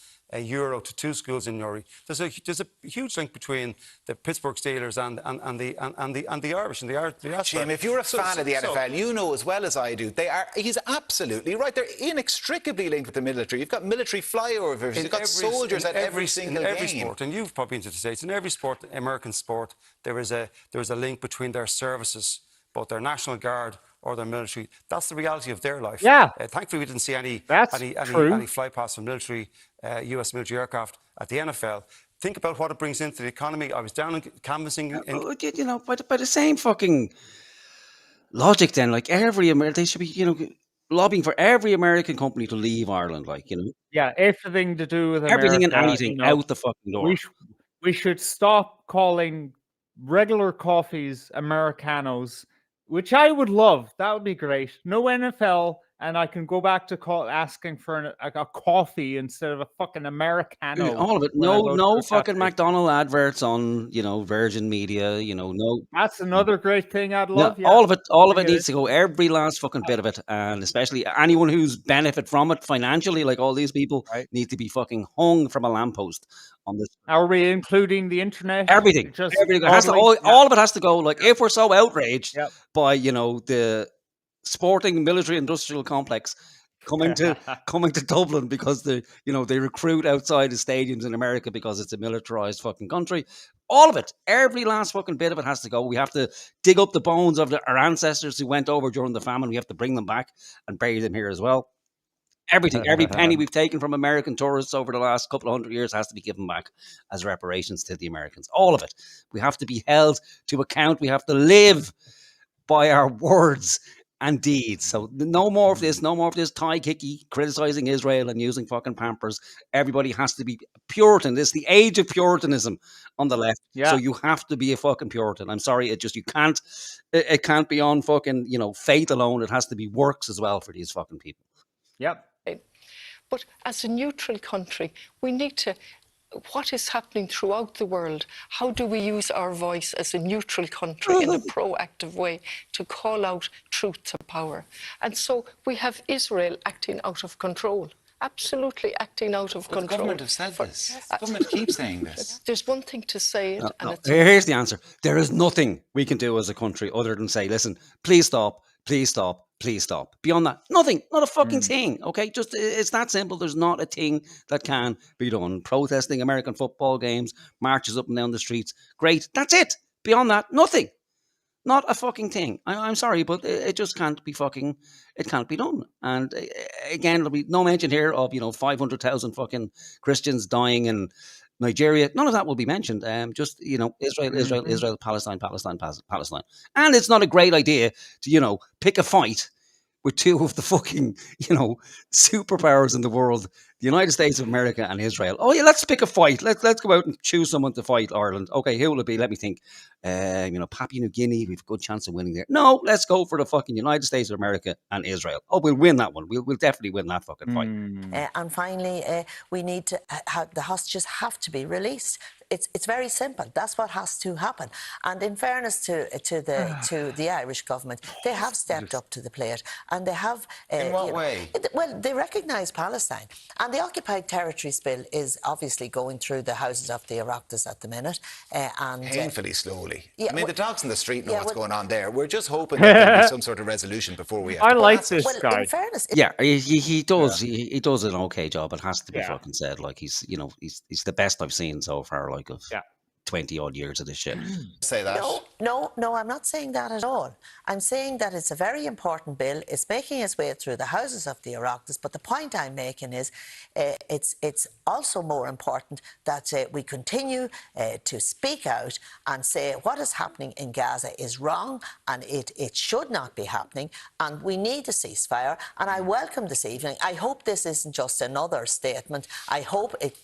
to two schools in Newry. There's a huge link between the Pittsburgh Steelers and the Irish and the Irish. Jim, if you're a fan of the NFL, you know as well as I do, he's absolutely right. They're inextricably linked with the military. You've got military flyovers. You've got soldiers at every single game. Sport, and you've probably been to the States. In every sport, American sport, there is a link between their services, both their National Guard or their military. That's the reality of their life. Yeah. Thankfully, we didn't see any fly past from military, US military aircraft at the NFL. Think about what it brings into the economy. I was down and canvassing. You know, by the same fucking logic, then, like they should be, lobbying for every American company to leave Ireland, Yeah, everything to do with everything America, and anything out the fucking door. We should stop calling regular coffees Americanos, which I would love. That would be great. No NFL, and I can go back to asking for a coffee instead of a fucking Americano. All of it. No fucking McDonald's adverts on, Virgin Media, no. That's another great thing I'd love. Yeah, all of it needs to go, every last fucking bit of it. And especially anyone who's benefit from it financially, like all these people, need to be fucking hung from a lamppost on this. Are we including the internet? Everything. Everything. All of it has to go. Like, if we're so outraged by, the sporting military industrial complex coming to Dublin because they recruit outside of stadiums in America because it's a militarized fucking country, All of it. Every last fucking bit of it has to go. We have to dig up the bones of our ancestors who went over during the famine. We have to bring them back and bury them here as well. Everything, every penny we've taken from American tourists over the last couple of 100 years has to be given back as reparations to the Americans. All of it. We have to be held to account. We have to live by our words and deeds. So no more of this, tie kicky, criticizing Israel and using fucking Pampers. Everybody has to be Puritan. This is the age of Puritanism on the left. Yeah. So you have to be a fucking Puritan. I'm sorry, it can't be on fucking, faith alone. It has to be works as well for these fucking people. Yep. But as a neutral country, we need to... What is happening throughout the world? How do we use our voice as a neutral country in a proactive way to call out truth to power? And so we have Israel acting out of control, absolutely acting out of control. The government have said this. The government keeps saying this. There's one thing to say it, and it's... Here's the answer. There is nothing we can do as a country other than say, listen, please stop, please stop. Please stop. Beyond that, nothing. Not a fucking thing. Okay, just it's that simple. There's not a thing that can be done. Protesting American football games, marches up and down the streets. Great. That's it. Beyond that, nothing. Not a fucking thing. I'm sorry, but it just can't be fucking. It can't be done. And again, there'll be no mention here of 500,000 fucking Christians dying in Nigeria. None of that will be mentioned. Just Israel, Palestine. And it's not a great idea to pick a fight with two of the fucking superpowers in the world, the United States of America and Israel. Oh yeah, let's pick a fight. Let's go out and choose someone to fight Ireland. Okay, who will it be? Let me think. Papua New Guinea. We've a good chance of winning there. No, let's go for the fucking United States of America and Israel. Oh, we'll win that one. We'll definitely win that fucking fight. And finally, we need to the hostages have to be released. It's very simple. That's what has to happen. And in fairness to the Irish government, they have stepped up to the plate, and they have. In what way? Well, they recognise Palestine, and the Occupied Territories Bill is obviously going through the houses of the Oireachtas at the minute, and painfully slowly. Yeah, I mean, the dogs in the street know what's going on there. We're just hoping that there'll be some sort of resolution before we have I to like pass this it. guy. in fairness, Yeah, he does. Yeah. He does an okay job. It has to be Yeah. fucking said. Like he's the best I've seen so far. Like of 20 odd years of this shit. Say that. No, I'm not saying that at all. I'm saying that it's a very important bill. It's making its way through the houses of the Oireachtas, but the point I'm making is it's also more important that we continue to speak out and say what is happening in Gaza is wrong, and it should not be happening, and we need a ceasefire. And I welcome this evening. I hope this isn't just another statement. I hope it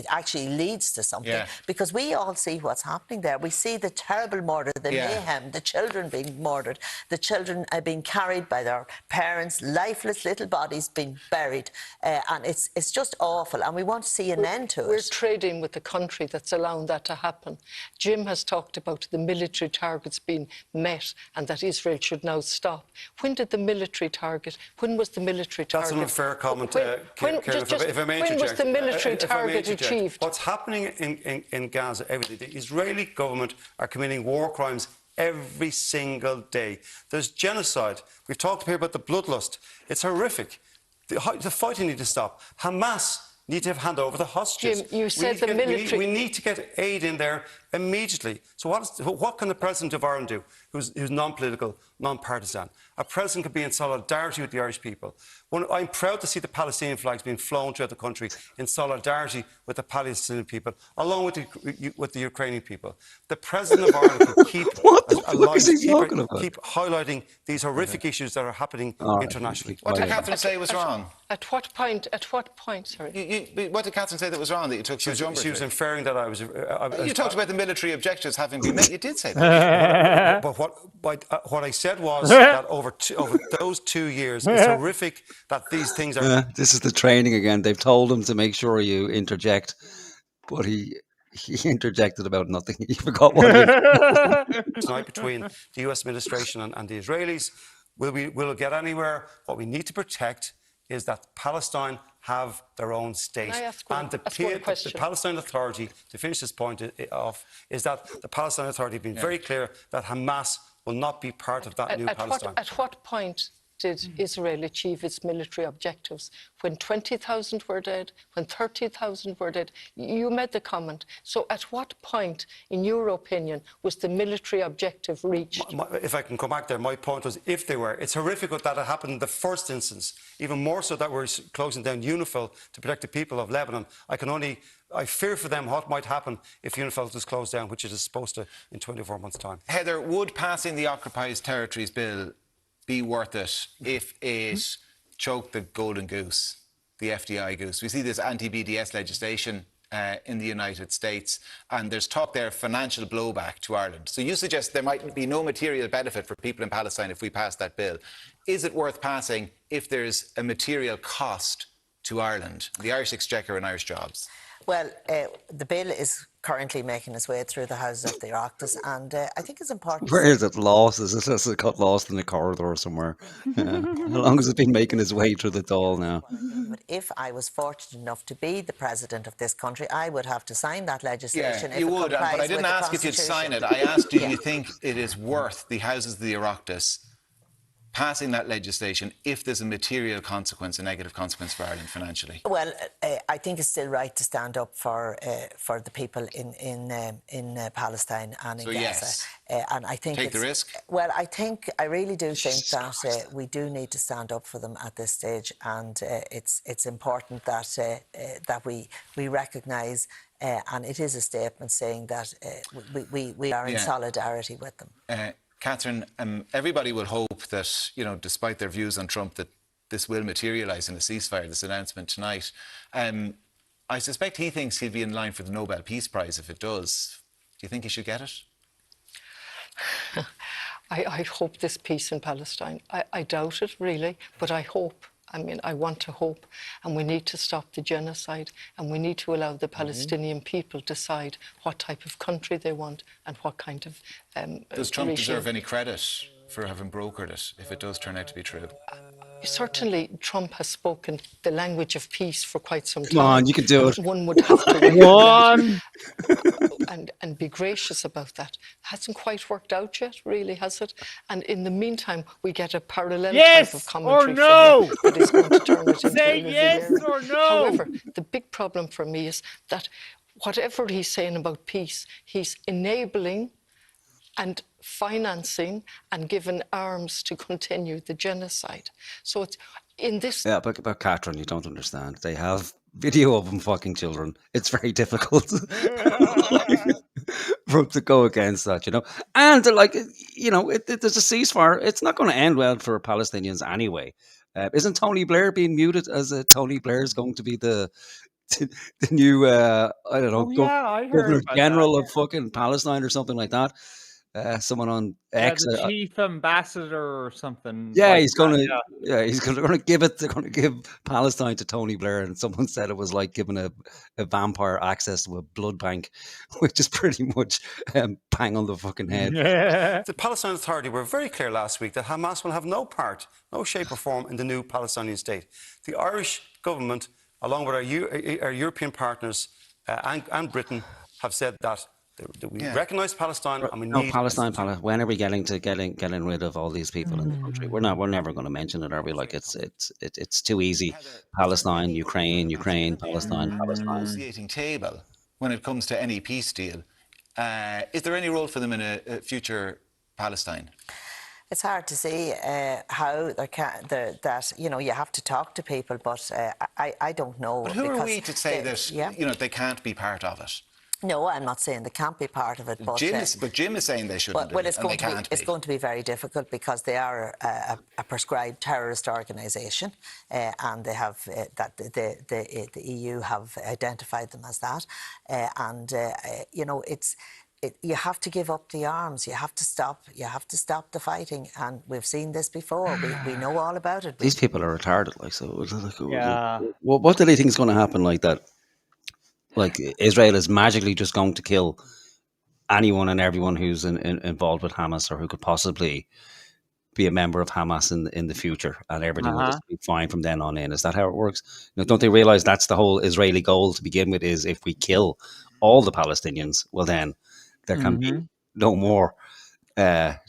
actually leads to something, because we all see what's happening there. We see the terrible murder, the mayhem, the children being murdered, the children being carried by their parents, lifeless little bodies being buried, and it's just awful, and we want to see an end to it. We're trading with the country that's allowing that to happen. Jim has talked about the military targets being met and that Israel should now stop. When did the military target? When was the military target? That's an unfair comment, when was the military target achieved? What's happening in Gaza every day? The Israeli government are committing war crimes every single day. There's genocide. We've talked here about the bloodlust. It's horrific. The fighting needs to stop. Hamas need to hand over the hostages. Jim, you said the military... We need to get aid in there immediately. So what can the President of Ireland do, who's non-political, non-partisan? A President could be in solidarity with the Irish people. I'm proud to see the Palestinian flags being flown throughout the country in solidarity with the Palestinian people, along with the Ukrainian people. The President of Ireland can keep keep highlighting these horrific issues that are happening internationally. What did Catherine say was wrong? At what point, sorry? What did Catherine say that was wrong that you took so She was inferring that I was... you talked about the military objectives having been met. You did say that. But what I said was that over those 2 years, it's horrific that these things are... This is the training again. They've told him to make sure you interject, but he interjected about nothing. He forgot what Tonight between the US administration and the Israelis, will we get anywhere? What we need to protect is that Palestine have their own state. And the Palestinian Authority, to finish this point off, is that the Palestinian Authority have been very clear that Hamas will not be part of that new Palestine. At what point did Israel achieve its military objectives? When 20,000 were dead, when 30,000 were dead? You made the comment. So at what point, in your opinion, was the military objective reached? If I can come back there, my point was if they were. It's horrific that it happened in the first instance, even more so that we're closing down UNIFIL to protect the people of Lebanon. I fear for them what might happen if UNIFIL is closed down, which it is supposed to in 24 months' time. Heather, would passing the Occupied Territories Bill be worth it if it choked the golden goose, the FDI goose? We see this anti-BDS legislation in the United States, and there's talk there of financial blowback to Ireland. So you suggest there might be no material benefit for people in Palestine if we pass that bill. Is it worth passing if there's a material cost to Ireland, the Irish Exchequer and Irish jobs? Well, the bill is currently making its way through the Houses of the Oireachtas, and I think it's important. Where is it lost? Has it got lost in the corridor somewhere? How long has it been making its way through the Dáil now? But if I was fortunate enough to be the president of this country, I would have to sign that legislation. Yeah, if you it would, complies but I didn't with the ask if you'd sign it. Constitution. I asked, do you think it is worth the Houses of the Oireachtas passing that legislation if there's a material consequence, a negative consequence for Ireland financially? Well, I think it's still right to stand up for the people in Palestine and in Gaza. Yes. And I think take the risk. Well, I really do think that we do need to stand up for them at this stage, and it's important that we recognise. And it is a statement saying that we are in solidarity with them. Catherine, everybody will hope that, despite their views on Trump, that this will materialise in a ceasefire, this announcement tonight. I suspect he thinks he'll be in line for the Nobel Peace Prize if it does. Do you think he should get it? I hope this peace in Palestine. I doubt it, really, but I hope. I want to hope, and we need to stop the genocide, and we need to allow the Palestinian people decide what type of country they want and what kind of Does Trump deserve any credit for having brokered it, if it does turn out to be true? Certainly, Trump has spoken the language of peace for quite some time. Come on, you can do it. One would have to and be gracious about that. Hasn't quite worked out yet, really, has it? And in the meantime, we get a parallel type of commentary from him that is going to turn it into Say a yes or no. However, the big problem for me is that whatever he's saying about peace, he's enabling and financing and giving arms to continue the genocide. So it's in this... Yeah, but Catherine, you don't understand. They have video of them fucking children. It's very difficult for them to go against that, And, there's a ceasefire. It's not going to end well for Palestinians anyway. Isn't Tony Blair being muted as Tony Blair is going to be the new, I don't know, Governor General of fucking Palestine or something like that? Someone on X, the chief ambassador or something. Yeah, he's going to. Yeah, he's going to give it. They're going to give Palestine to Tony Blair, and someone said it was like giving a vampire access to a blood bank, which is pretty much bang on the fucking head. Yeah. The Palestinian Authority were very clear last week that Hamas will have no part, no shape or form in the new Palestinian state. The Irish government, along with our European partners and Britain, have said that. We recognise Palestine and we need Palestine. When are we getting rid of all these people in the country? We're never going to mention it, are we? Like it's too easy. Palestine, Ukraine, Palestine. Negotiating table when it comes to any peace deal. Is there any role for them in a future Palestine? It's hard to see how you have to talk to people, but I don't know. But who are we to say that they can't be part of it? No, I'm not saying they can't be part of it. But Jim is saying they shouldn't be, and they can't be. It's going to be very difficult because they are a prescribed terrorist organisation, and they have the EU have identified them as that, you have to give up the arms. You have to stop the fighting, and we've seen this before. We know all about it. These people are retarded. What do they think is going to happen like that? Like Israel is magically just going to kill anyone and everyone who's involved with Hamas or who could possibly be a member of Hamas in the future, and everything will just be fine from then on in. Is that how it works? Don't they realize that's the whole Israeli goal to begin with? Is if we kill all the Palestinians, well then there can be no more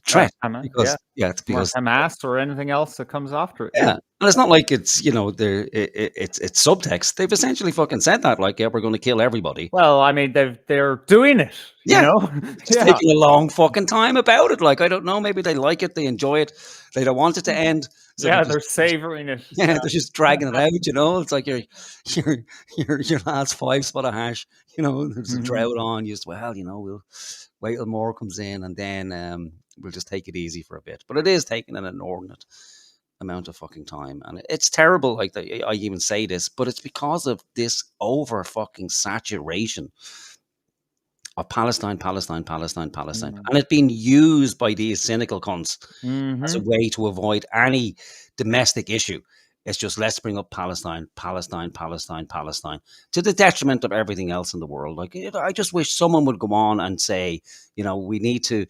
threat. Hamas, Because it's or because Hamas or anything else that comes after it. yeah, and it's not like it's it's subtext. They've essentially fucking said that, like, yeah, we're going to kill everybody. Well, I mean, they're doing it. You Yeah. know, It's taking a long fucking time about it. Like, I don't know, maybe they like it, they enjoy it, they don't want it to end. So they're savoring it. yeah, they're just dragging it out. You know, it's like your last 5 spot of hash. You know, there's a drought on. You just we'll wait till more comes in, and then we'll just take it easy for a bit. But it is taking an inordinate amount of fucking time, and it's terrible. Like I even say this, but it's because of this over fucking saturation of Palestine, and it's being used by these cynical cunts as a way to avoid any domestic issue. It's just, let's bring up Palestine, to the detriment of everything else in the world. Like, I just wish someone would go on and say, we need to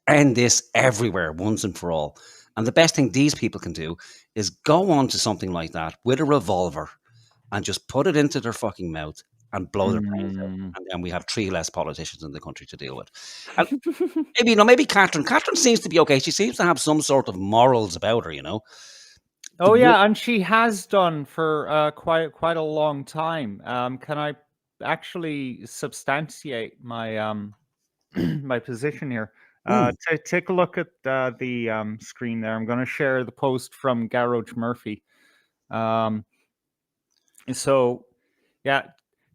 end this everywhere once and for all. And the best thing these people can do is go on to something like that with a revolver and just put it into their fucking mouth and blow their brains out. And then we have 3 less politicians in the country to deal with. And maybe Catherine seems to be okay. She seems to have some sort of morals about her, Oh yeah, and she has done for quite a long time. Can I actually substantiate my my position here? Take a look at the screen there. I'm going to share the post from Garage Murphy. So, yeah,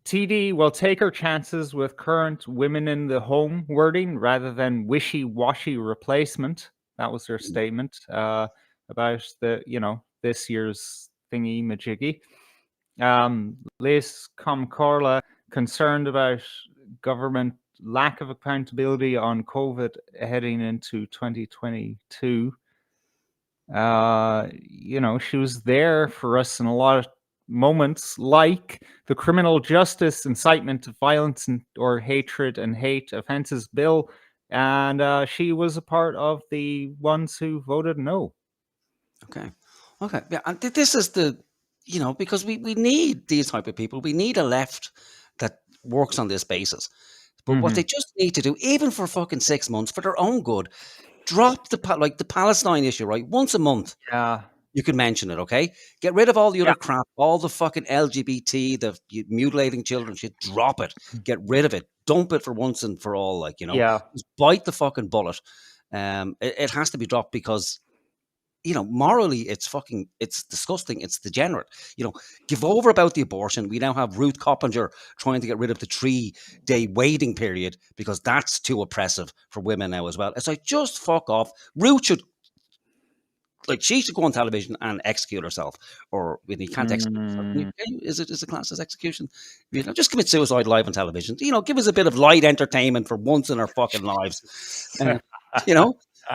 TD will take her chances with current women in the home wording rather than wishy-washy replacement. That was her statement about this year's thingy majiggy. Liz Comcorla concerned about government lack of accountability on COVID heading into 2022. She was there for us in a lot of moments, like the criminal justice incitement to violence or hatred and hate offences bill, and she was a part of the ones who voted no. Okay, yeah, and this is because we need these type of people. We need a left that works on this basis. But what they just need to do, even for fucking 6 months, for their own good, drop the Palestine issue, right? Once a month. Yeah. You can mention it, okay? Get rid of all the other crap, all the fucking LGBT, the mutilating children shit. Drop it. Get rid of it. Dump it for once and for all, Just bite the fucking bullet. It has to be dropped because, morally, it's disgusting. It's degenerate. Give over about the abortion. We now have Ruth Coppinger trying to get rid of the 3-day waiting period because that's too oppressive for women now as well. It's like, just fuck off. Ruth should, she should go on television and execute herself, or when you can't execute herself. Is it classed as execution? Just commit suicide live on television. Give us a bit of light entertainment for once in our fucking lives.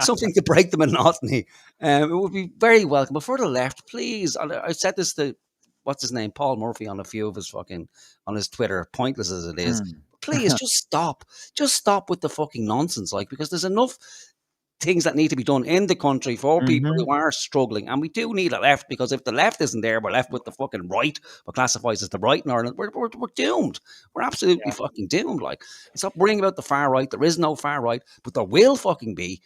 Something to break the monotony. It would be very welcome. But for the left, please, I said this to what's his name, Paul Murphy, on a few of his on his Twitter, pointless as it is. Please just stop with the fucking nonsense, because there's enough things that need to be done in the country for people who are struggling, and we do need a left, because if the left isn't there, we're left with the fucking right, what classifies as the right in Ireland. We're doomed. We're absolutely fucking doomed. Stop worrying about the far right. There is no far right, but there will fucking be.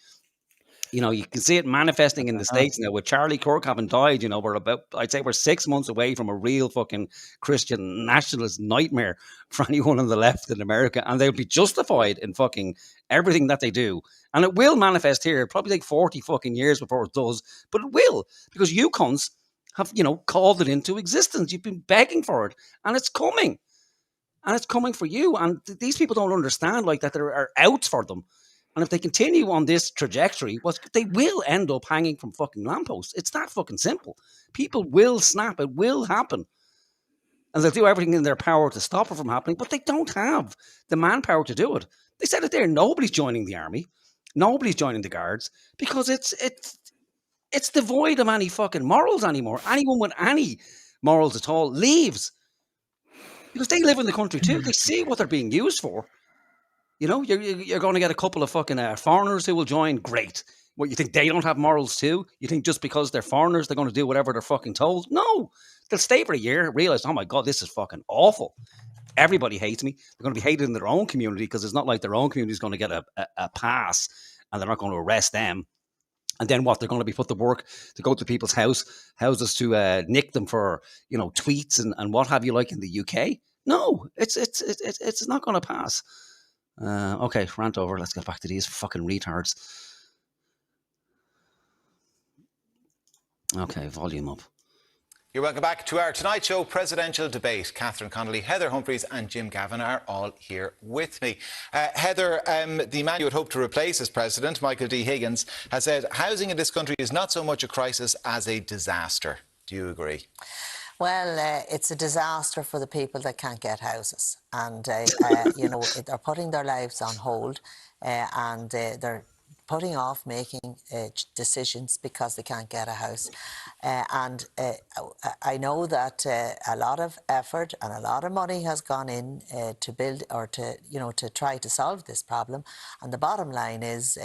You can see it manifesting in the States now with Charlie Kirk having died. I'd say we're 6 months away from a real fucking Christian nationalist nightmare for anyone on the left in America. And they'll be justified in fucking everything that they do. And it will manifest here. It'll probably take 40 fucking years before it does. But it will, because you cunts have, called it into existence. You've been begging for it. And it's coming. And it's coming for you. And these people don't understand that there are outs for them. And if they continue on this trajectory, they will end up hanging from fucking lampposts. It's that fucking simple. People will snap. It will happen. And they'll do everything in their power to stop it from happening, but they don't have the manpower to do it. They said it there. Nobody's joining the army. Nobody's joining the guards, because it's devoid of any fucking morals anymore. Anyone with any morals at all leaves, because they live in the country too. They see what they're being used for. You're going to get a couple of fucking foreigners who will join. Great. What, you think they don't have morals too? You think just because they're foreigners, they're going to do whatever they're fucking told? No. They'll stay for a year, realize, oh my God, this is fucking awful. Everybody hates me. They're going to be hated in their own community, because it's not like their own community is going to get a pass and they're not going to arrest them. And then what? They're going to be put to work to go to people's houses to nick them for, you know, tweets and what have you, like in the UK. No, it's not going to pass. Okay, rant over. Let's get back to these fucking retards. Okay, volume up. You're welcome back to our Tonight Show presidential debate. Catherine Connolly, Heather Humphreys and Jim Gavin are all here with me. Heather, the man you would hope to replace as president, Michael D. Higgins, has said housing in this country is not so much a crisis as a disaster. Do you agree? Well, it's a disaster for the people that can't get houses. And, you know, they're putting their lives on hold and they're putting off making decisions because they can't get a house. And I know that a lot of effort and a lot of money has gone in to build or to, you know, to try to solve this problem. And the bottom line is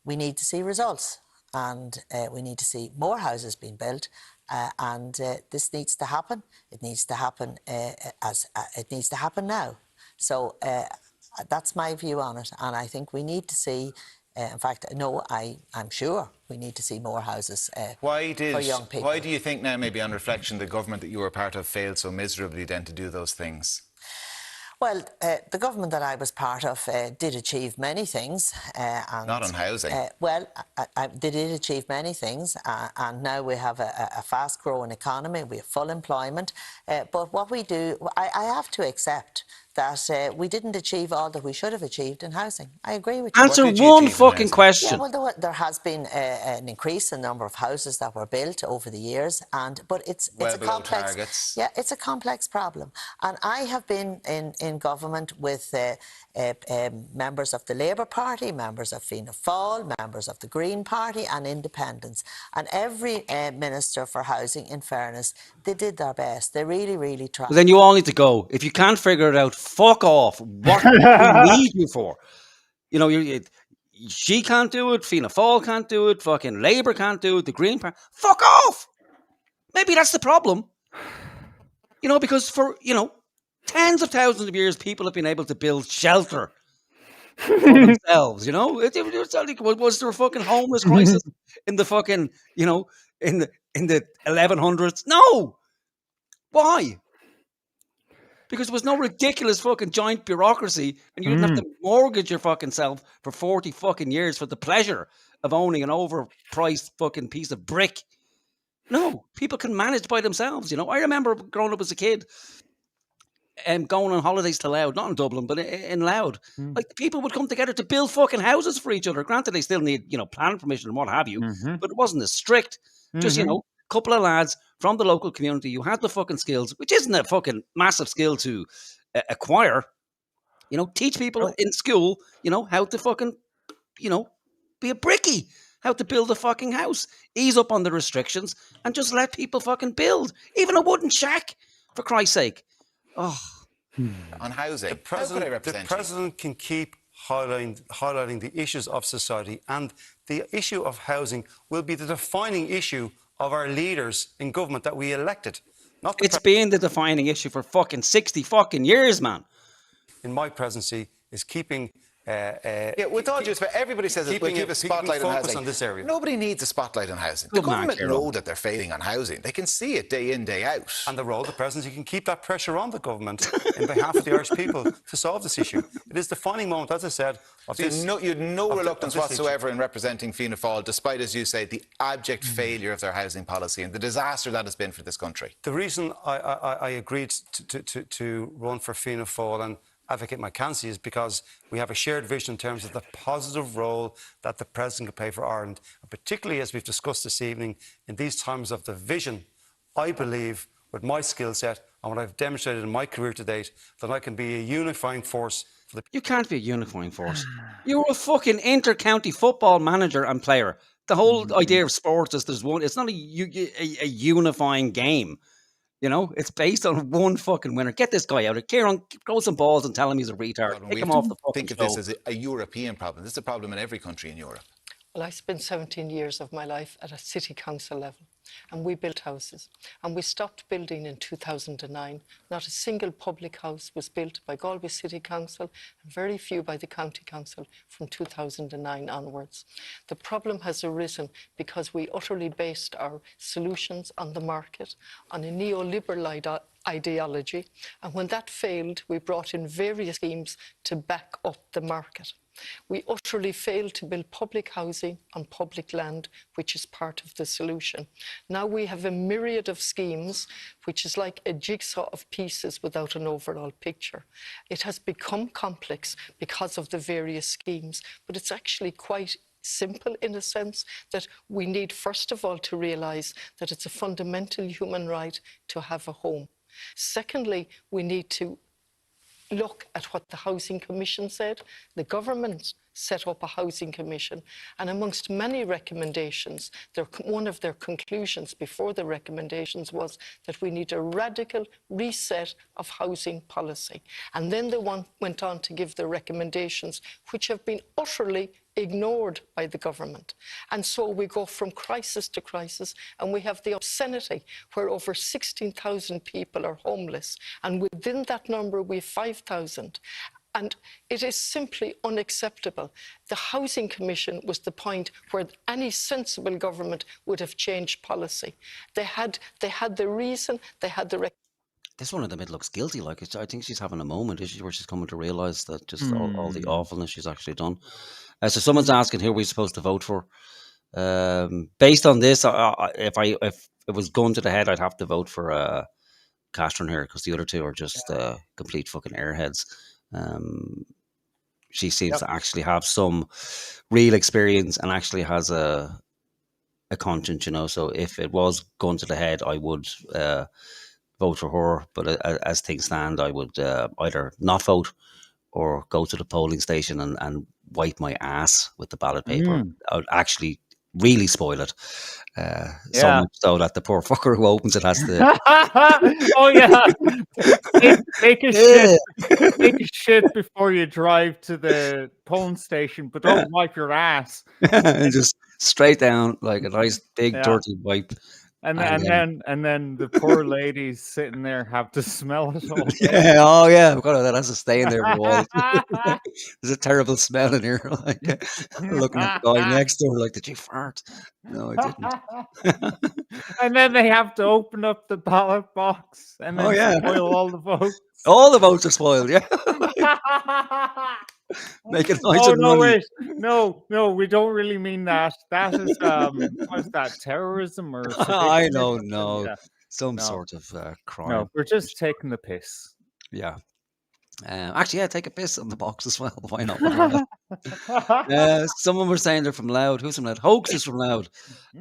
we need to see results and we need to see more houses being built. And this needs to happen. It needs to happen it needs to happen now. So that's my view on it. And I think we need to see. In fact, no, I'm sure we need to see more houses for young people. Why do you think now, maybe on reflection, the government that you were part of failed so miserably then to do those things? Well, the government that I was part of did achieve many things. And, not on housing. They did achieve many things, and now we have a fast-growing economy, we have full employment. But what we do, I have to accept that we didn't achieve all that we should have achieved in housing. I agree with you. Answer one fucking question. Yeah, well, there has been an increase in the number of houses that were built over the years, but it's a complex. Targets. Yeah, it's a complex problem. And I have been in government with members of the Labour Party, members of Fianna Fáil, members of the Green Party, and independents. And every minister for housing, in fairness, they did their best. They really, really tried. Well, then you all need to go. If you can't figure it out, fuck off. What do we need you for? You know, she can't do it. Fianna Fáil can't do it. Fucking Labour can't do it. The Green Party. Fuck off. Maybe that's the problem. You know, because for, you know, tens of thousands of years, people have been able to build shelter for themselves, you know? Was there a fucking homeless crisis in the fucking, you know, in the 1100s? No. Why? Because there was no ridiculous fucking giant bureaucracy and you didn't have to mortgage your fucking self for 40 fucking years for the pleasure of owning an overpriced fucking piece of brick. No, people can manage by themselves, you know. I remember growing up as a kid and going on holidays to Louth, not in Dublin, but in Louth. Like, people would come together to build fucking houses for each other. Granted, they still need, you know, planning permission and what have you, but it wasn't as strict. Just, you know, a couple of lads from the local community who had the fucking skills, which isn't a fucking massive skill to acquire, you know, teach people in school, you know, how to fucking, you know, be a brickie, how to build a fucking house, ease up on the restrictions and just let people fucking build. Even a wooden shack, for Christ's sake. Oh. On housing, the president can keep highlighting the issues of society, and the issue of housing will be the defining issue of our leaders in government that we elected. It's been the defining issue for fucking 60 fucking years, man. In my presidency is keeping... yeah, with all due respect, everybody says that we'll keep a spotlight on housing. On this area. Nobody needs a spotlight on housing. The government know that they're failing on housing. They can see it day in, day out. And the role of the presidency can keep that pressure on the government in behalf of the Irish people to solve this issue. It is the defining moment, as I said, of so this... You had no reluctance whatsoever in representing Fianna Fáil, despite, as you say, the abject failure of their housing policy and the disaster that has been for this country. The reason I agreed to run for Fianna Fáil and advocate my candidacy is because we have a shared vision in terms of the positive role that the President can play for Ireland. And particularly, as we've discussed this evening, in these times of division, I believe, with my skill set and what I've demonstrated in my career to date, that I can be a unifying force for the... You can't be a unifying force. You're a fucking inter-county football manager and player. The whole idea of sports is there's one... It's not a unifying game. You know, it's based on one fucking winner. Get this guy out of Kieran, throw some balls and tell him he's a retard. Take him off the fucking think of this as a European problem. This is a problem in every country in Europe. Well, I spent 17 years of my life at a city council level. and we built houses. And we stopped building in 2009. Not a single public house was built by Galway City Council, and very few by the County Council from 2009 onwards. The problem has arisen because we utterly based our solutions on the market, on a neoliberal ideology, and when that failed, we brought in various schemes to back up the market. We utterly failed to build public housing on public land, which is part of the solution. Now we have a myriad of schemes, which is like a jigsaw of pieces without an overall picture. It has become complex because of the various schemes, but it's actually quite simple in a sense that we need, first of all, to realise that it's a fundamental human right to have a home. Secondly, we need to look at what the Housing Commission said. The government set up a Housing Commission, and amongst many recommendations, one of their conclusions before the recommendations was that we need a radical reset of housing policy. And then they went on to give the recommendations, which have been utterly ignored by the government. And so we go from crisis to crisis, and we have the obscenity where over 16,000 people are homeless, and within that number we have 5,000. And it is simply unacceptable. The Housing Commission was the point where any sensible government would have changed policy. They had the reason, they had the This one in the mid looks guilty. Like I think she's having a moment, is she, where she's coming to realise that just all the awfulness she's actually done. So someone's asking who we're supposed to vote for. Based on this, if it was going to the head, I'd have to vote for Catherine here, because the other two are just complete fucking airheads. She seems to actually have some real experience and actually has a conscience, you know. So if it was going to the head, I would vote for her. But as things stand, I would either not vote or go to the polling station and wipe my ass with the ballot paper. I would actually really spoil it. So much so that the poor fucker who opens it has to oh yeah, take a shit before you drive to the polling station, but don't wipe your ass. and just straight down like a nice big dirty wipe. And then the poor ladies sitting there have to smell it all day. Yeah, oh yeah, that has to stay in there for a while. There's a terrible smell in here. Like looking at the guy next door, like, did you fart? No, I didn't. And then they have to open up the ballot box and then spoil all the votes. All the votes are spoiled, yeah. Make it nice and runny. Wait. No, we don't really mean that. That is what's that, terrorism or I don't know. Yeah. Some sort of crime. No, we're just taking the piss. Yeah. Actually, take a piss on the box as well. Why not? Someone was saying they're from Loud. Who's from Loud? Hoax is from Loud.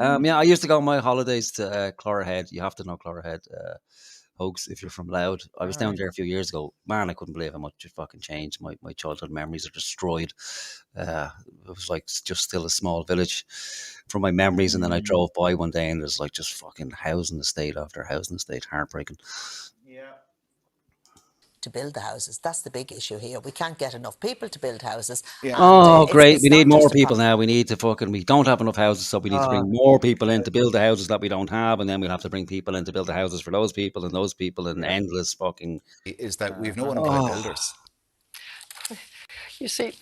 I used to go on my holidays to Clogherhead. You have to know Clogherhead. Hoax, if you're from Loud. I was down there a few years ago. Man, I couldn't believe how much it fucking changed. My childhood memories are destroyed. It was like just still a small village from my memories. And then I drove by one day and there's like just fucking housing estate after housing estate. Heartbreaking. Yeah. To build the houses. That's the big issue here. We can't get enough people to build houses. Yeah. Oh, great. We need more people now. We need to we don't have enough houses, so we need to bring more people in to build the houses that we don't have, and then we'll have to bring people in to build the houses for those people and endless fucking... Is that we've no unemployed builders. You see,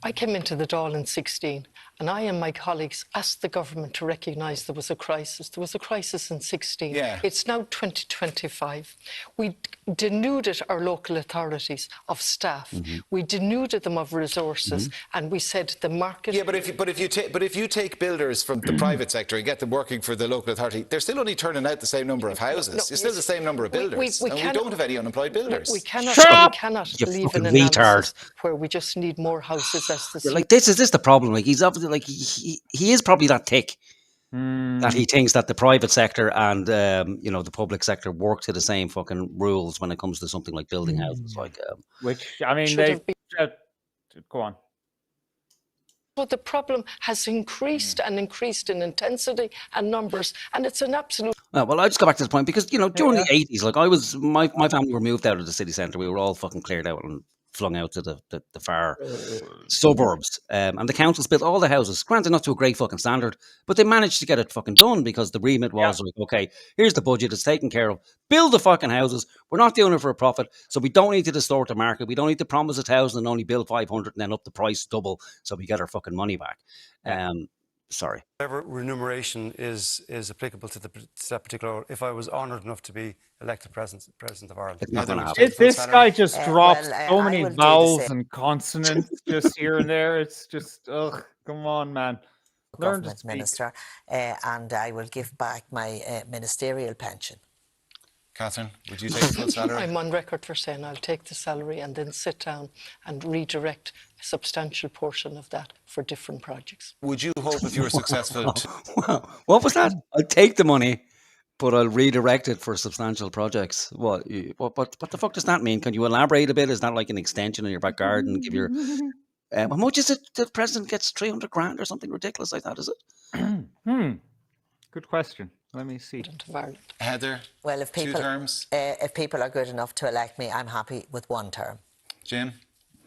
I came into the Dáil in 2016, and I and my colleagues asked the government to recognise there was a crisis. There was a crisis in 2016. Yeah. It's now 2025. We denuded our local authorities of staff. We denuded them of resources, and we said the market... Yeah, but if you take builders from the private sector and get them working for the local authority, they're still only turning out the same number of houses. It's still the same number of builders. We don't have any unemployed builders. We cannot leave an analysis where we just need more houses as the... Like, is this the problem? Like, he's obviously, like, he is probably that thick that he thinks that the private sector and the public sector work to the same fucking rules when it comes to something like building houses. Like, which, I mean, go on. But the problem has increased and increased in intensity and numbers, and it's an absolute... Well, I just go back to this point because, during the 80s, like my family were moved out of the city centre. We were all fucking cleared out and flung out to the far suburbs. And the councils built all the houses, granted not to a great fucking standard, but they managed to get it fucking done because the remit was like, okay, here's the budget, it's taken care of. Build the fucking houses. We're not doing it for a profit, so we don't need to distort the market. We don't need to promise 1,000 and only build 500 and then up the price double so we get our fucking money back. Sorry. Whatever remuneration is applicable to that particular, if I was honoured enough to be elected President of Ireland. It's not going to happen. This guy just drops so I many will do the vowels same. and consonants just here and there. It's just, ugh, come on, man. Learn to Government speak. minister, and I will give back my ministerial pension. Catherine, would you take the full salary? I'm on record for saying I'll take the salary and then sit down and redirect a substantial portion of that for different projects. Would you hope if you were successful to... What was that? I'll take the money, but I'll redirect it for substantial projects. What the fuck does that mean? Can you elaborate a bit? Is that like an extension in your back garden? Give your how much is it? The president gets 300 grand or something ridiculous like that? Is it? Good question. Let me see. Of Ireland. Heather, Well, if 2 people, terms? if people are good enough to elect me, I'm happy with 1 term. Jim?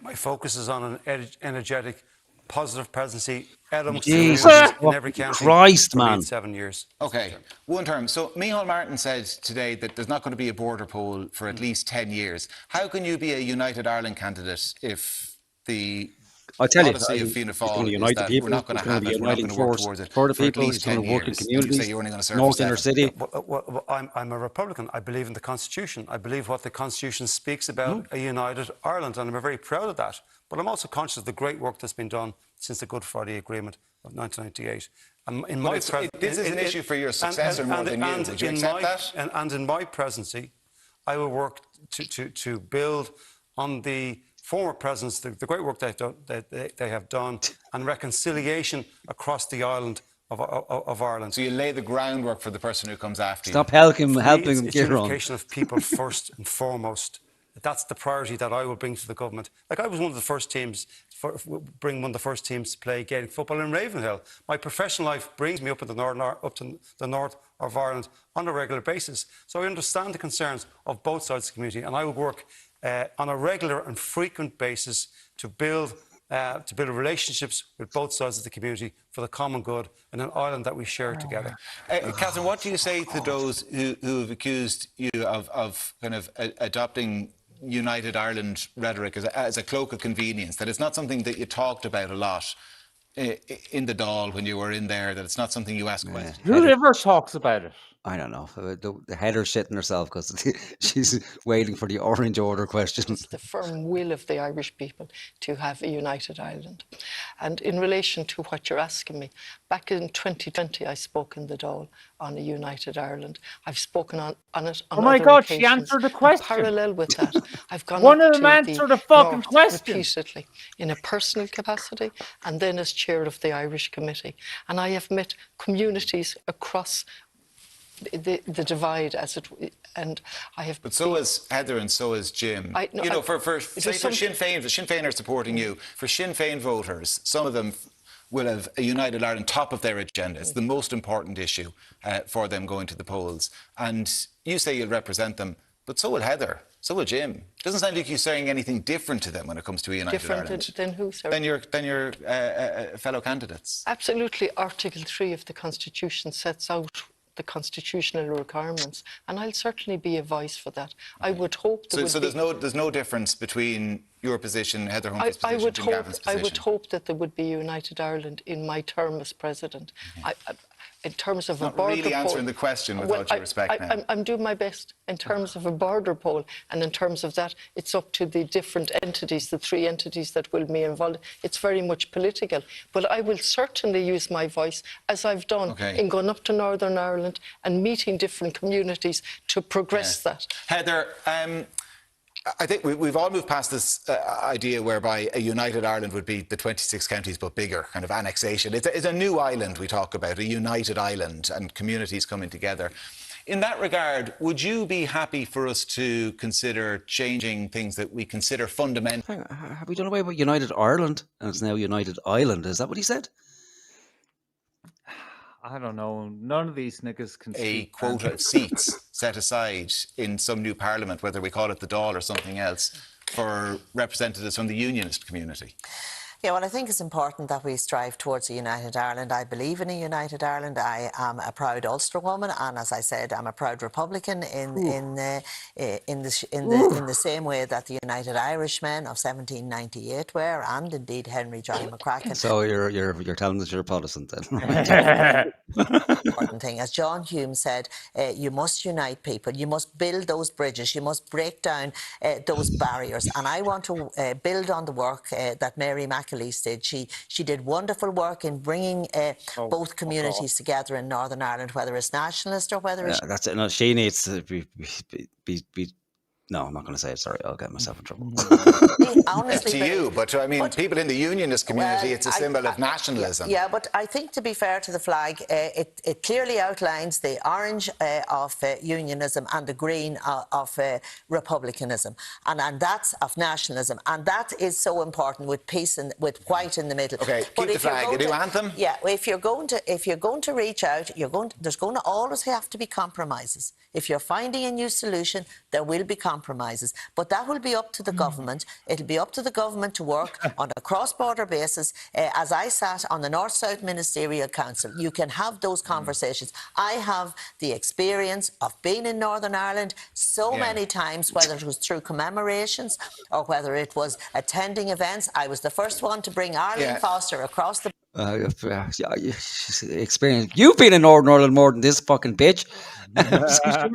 My focus is on an energetic, positive presidency amongst Jesus in every county Christ, for man. 7 years. Okay, 1 term. So Micheál Martin said today that there's not going to be a border poll for at least 10 years. How can you be a United Ireland candidate if the I'll tell you, policy of Fianna he's going Fáil to is unite the that people. we're not going to He's have be it, we're not uniting going to work force towards it for the for at people. least He's going 10 to work in years? You communities. say you're only going to serve for North 7. inner city. Well, I'm a Republican. I believe in the Constitution. I believe what the Constitution speaks about a united Ireland, and I'm very proud of that. But I'm also conscious of the great work that's been done since the Good Friday Agreement of 1998. This is an issue for your successor more than you. Would you accept that? And in my presidency, I will work to build on the former presidents, the great work they have done, and reconciliation across the island of Ireland. So you lay the groundwork for the person who comes after you. Stop helping him It's get on. unification of people first and foremost. That's the priority that I will bring to the government. Like, I was one of the first teams, to play Gaelic football in Ravenhill. My professional life brings me up to the north of Ireland on a regular basis. So I understand the concerns of both sides of the community, and I will work on a regular and frequent basis to build relationships with both sides of the community for the common good in an island that we share together. Catherine, what do you say to those who have accused you of kind of adopting United Ireland rhetoric as a cloak of convenience, that it's not something that you talked about a lot in the Dáil when you were in there, that it's not something you ask questions? Who ever talks about it? I don't know. The Heather's shitting herself because she's waiting for the orange order question. It's the firm will of the Irish people to have a united Ireland. And in relation to what you're asking me, back in 2020 I spoke in the Dáil on a united Ireland. I've spoken on it on Oh my other God, she occasions. answered the And question. parallel with that, I've gone One up of to them answered the fucking North question. repeatedly in a personal capacity and then as chair of the Irish Committee. And I have met communities across the divide, and I have. But so is Heather and so is Jim. Sinn Féin, Sinn Féin are supporting you. For Sinn Féin voters, some of them will have a united Ireland top of their agenda. It's the most important issue for them going to the polls. And you say you'll represent them, but so will Heather, so will Jim. It doesn't sound like you're saying anything different to them when it comes to a united Ireland. Different than who, sir? Than your fellow candidates. Absolutely. Article 3 of the Constitution sets out the constitutional requirements, and I'll certainly be a voice for that. Okay. I would hope there so there's no difference between your position, Heather Humphreys' position, and Gavin's position. I would hope that there would be united Ireland in my term as president. Mm-hmm. In terms of not a border really answering poll, the question with all due respect now. I'm doing my best in terms of a border poll, and in terms of that, it's up to the different entities, the 3 entities that will be involved. It's very much political, but I will certainly use my voice, as I've done in going up to Northern Ireland and meeting different communities to progress that. Heather, I think we've all moved past this idea whereby a united Ireland would be the 26 counties but bigger, kind of annexation. It's a new island we talk about, a united island and communities coming together. In that regard, would you be happy for us to consider changing things that we consider fundamental? Have we done away with United Ireland and it's now United Island? Is that what he said? I don't know. None of these niggas can a speak. quota of seats set aside in some new parliament, whether we call it the Dáil or something else, for representatives from the unionist community? Yeah, well, I think it's important that we strive towards a united Ireland. I believe in a united Ireland. I am a proud Ulster woman, and as I said, I'm a proud Republican in the same way that the United Irishmen of 1798 were, and indeed Henry John McCracken. So you're telling us you're a Protestant then? Important thing, as John Hume said, you must unite people. You must build those bridges. You must break down those barriers. And I want to build on the work that Mary McAleese did. She did wonderful work in bringing both communities together in Northern Ireland, whether it's nationalist or whether it's... That's it. No, she needs to be no, I'm not going to say it. Sorry, I'll get myself in trouble. honestly, to you, but I mean, people in the unionist community, it's a symbol of nationalism. Yeah, but I think, to be fair to the flag, it clearly outlines the orange of unionism and the green of republicanism, and that's of nationalism, and that is so important, with peace and with white in the middle. Okay, but keep the flag. A new anthem. Yeah, if you're going to reach out, there's going to always have to be compromises. If you're finding a new solution, there will be compromises. But that will be up to the government. It'll be up to the government to work on a cross-border basis. As I sat on the North-South Ministerial Council, you can have those conversations. I have the experience of being in Northern Ireland so many times, whether it was through commemorations or whether it was attending events. I was the first one to bring Arlene Foster across the... experience. You've been in Northern Ireland more than this fucking bitch.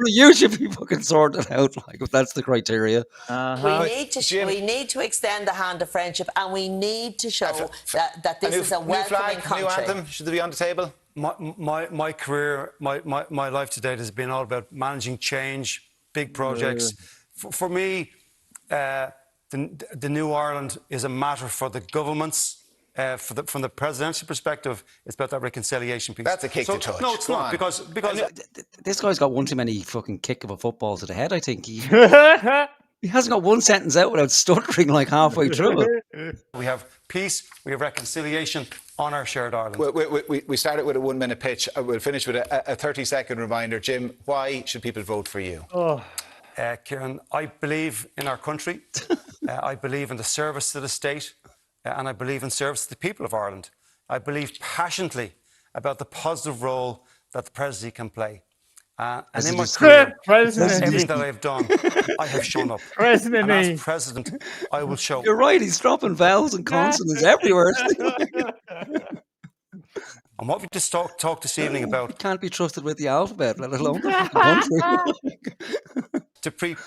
You should be fucking sorted out, like, if that's the criteria. We need to extend the hand of friendship, and we need to show that this is a welcoming country. New anthem, should they be on the table? My career, my life to date has been all about managing change, big projects. For me, the new Ireland is a matter for the governments. From the presidential perspective, it's about that reconciliation piece. That's a kick to touch. No, it's not, because this guy's got one too many fucking kick of a football to the head. I think he hasn't got one sentence out without stuttering like halfway through it. We have peace, we have reconciliation on our shared Ireland. We started with a 1 minute pitch. We'll finish with a 30-second reminder. Jim, why should people vote for you? Kieran, I believe in our country. I believe in the service to the state. And I believe in service to the people of Ireland. I believe passionately about the positive role that the presidency can play. And in my career, everything that I've done, I have shown up. And as president, I will show up. You're right, he's dropping vowels and consonants everywhere. And what we just talked this evening about... You can't be trusted with the alphabet, let alone the country. To people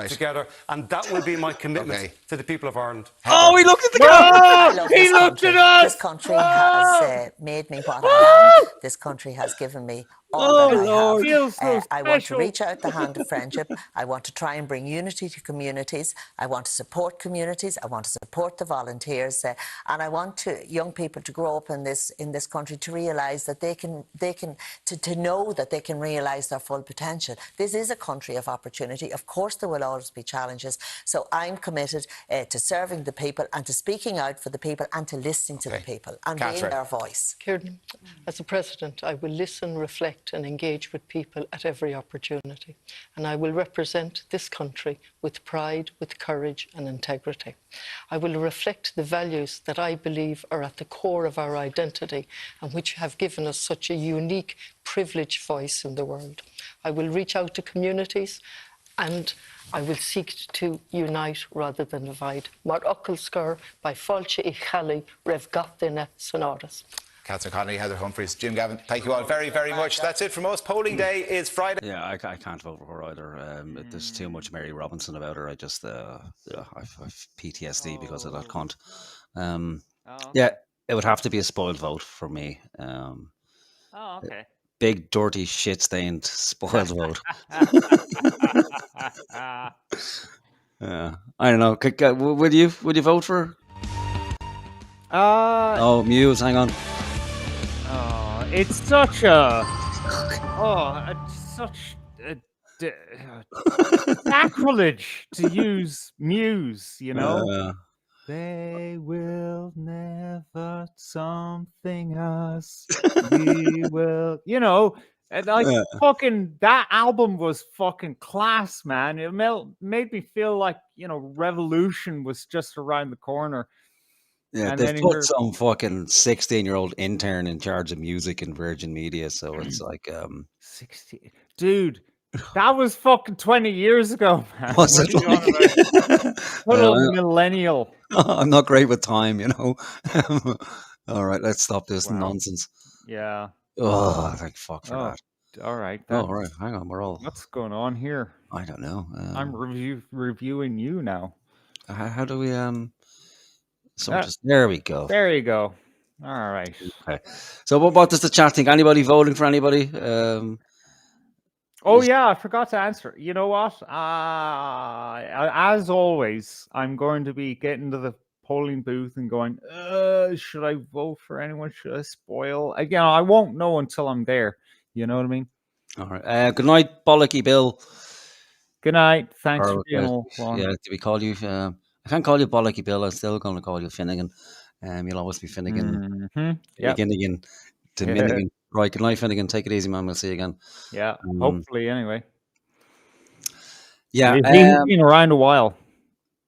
together, and that will be my commitment to the people of Ireland. Oh, he looked at the camera! He looked at us! This country has made me what I am. This country has given me all that I have. I want to reach out the hand of friendship. I want to try and bring unity to communities. I want to support communities. I want to support the volunteers, and I want young people to grow up in this country to realise that to know that they can realise their full potential. This is a country of opportunity. Of course, there will always be challenges. So I'm committed to serving the people and to speaking out for the people and to listening to the people and being their voice. Kieran, as a president, I will listen, reflect and engage with people at every opportunity. And I will represent this country with pride, with courage and integrity. I will reflect the values that I believe are at the core of our identity and which have given us such a unique, privileged voice in the world. I will reach out to communities and I will seek to unite rather than divide. Mar Ockelsker by Falche I Chali Rev Gathine Sonoras. Catherine Connolly, Heather Humphreys, Jim Gavin, thank you all very, very much. That's it from us. Polling day is Friday. Yeah, I can't vote for her either. There's too much Mary Robinson about her. I just, I've PTSD because of that cunt. Yeah, it would have to be a spoiled vote for me. Okay. Big, dirty, shit-stained, spoiled vote. I don't know. Would you vote for her? Muse, hang on. It's such a sacrilege to use Muse, you know. They will never something us. We will, and like Yeah. fucking that album was fucking class, man. It made me feel like, revolution was just around the corner. Yeah, And they've then you put heard some fucking 16-year-old intern in charge of music in Virgin Media, so it's like 60, dude. That was fucking 20 years ago, man. what's What it are you on about? like? Total millennial. I'm not great with time, All right, let's stop this Wow. nonsense. Yeah. Oh, thank fuck for Oh, that. all right. Oh, all right, hang on, we're all. What's going on here? I don't know. I'm reviewing you now. How do we Ah, just there we go. there you go. All right. Okay. So what does the chat think? Anybody voting for anybody? Oh yeah, I forgot to answer. You know what? As always, I'm going to be getting to the polling booth and going, should I vote for anyone? Should I spoil? Again, I won't know until I'm there. You know what I mean? All right. Good night, Bollocky Bill. Good night. Thanks for Or, being all on. yeah, do we call you? I can't call you Bollocky Bill. I'm still going to call you Finnegan. You'll always be Finnegan. Yep. Finnegan to Minnigan. Right. Good night, Finnegan. Take it easy, man. We'll see you again. Yeah. Hopefully, anyway. Yeah. He's been around a while.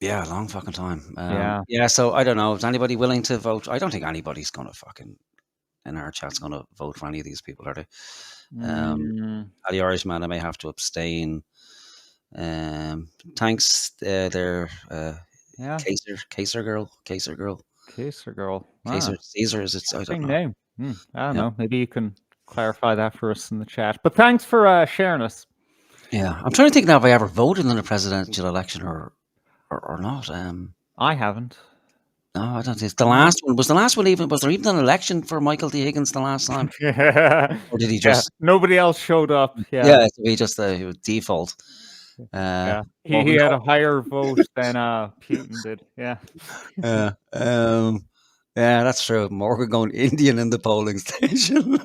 Yeah, a long fucking time. Yeah. Yeah. So I don't know. Is anybody willing to vote? I don't think anybody's going to fucking in our chat's going to vote for any of these people, are they? Paddy Irishman, I may have to abstain. Thanks, there. Yeah. Caser girl. Caser girl. Caesar. Caesar is it? I don't know. Name. I don't know. Maybe you can clarify that for us in the chat. But thanks for sharing us. Yeah, I'm trying to think now if I ever voted in a presidential election or not. I haven't. No, I don't think the last one was the last one. Even was there even an election for Michael D. Higgins the last time, or did he just? Nobody else showed up. Yeah, so he just he was default. Yeah, he had a higher vote than Putin did. Yeah. Yeah, that's true. Morgan going Indian in the polling station.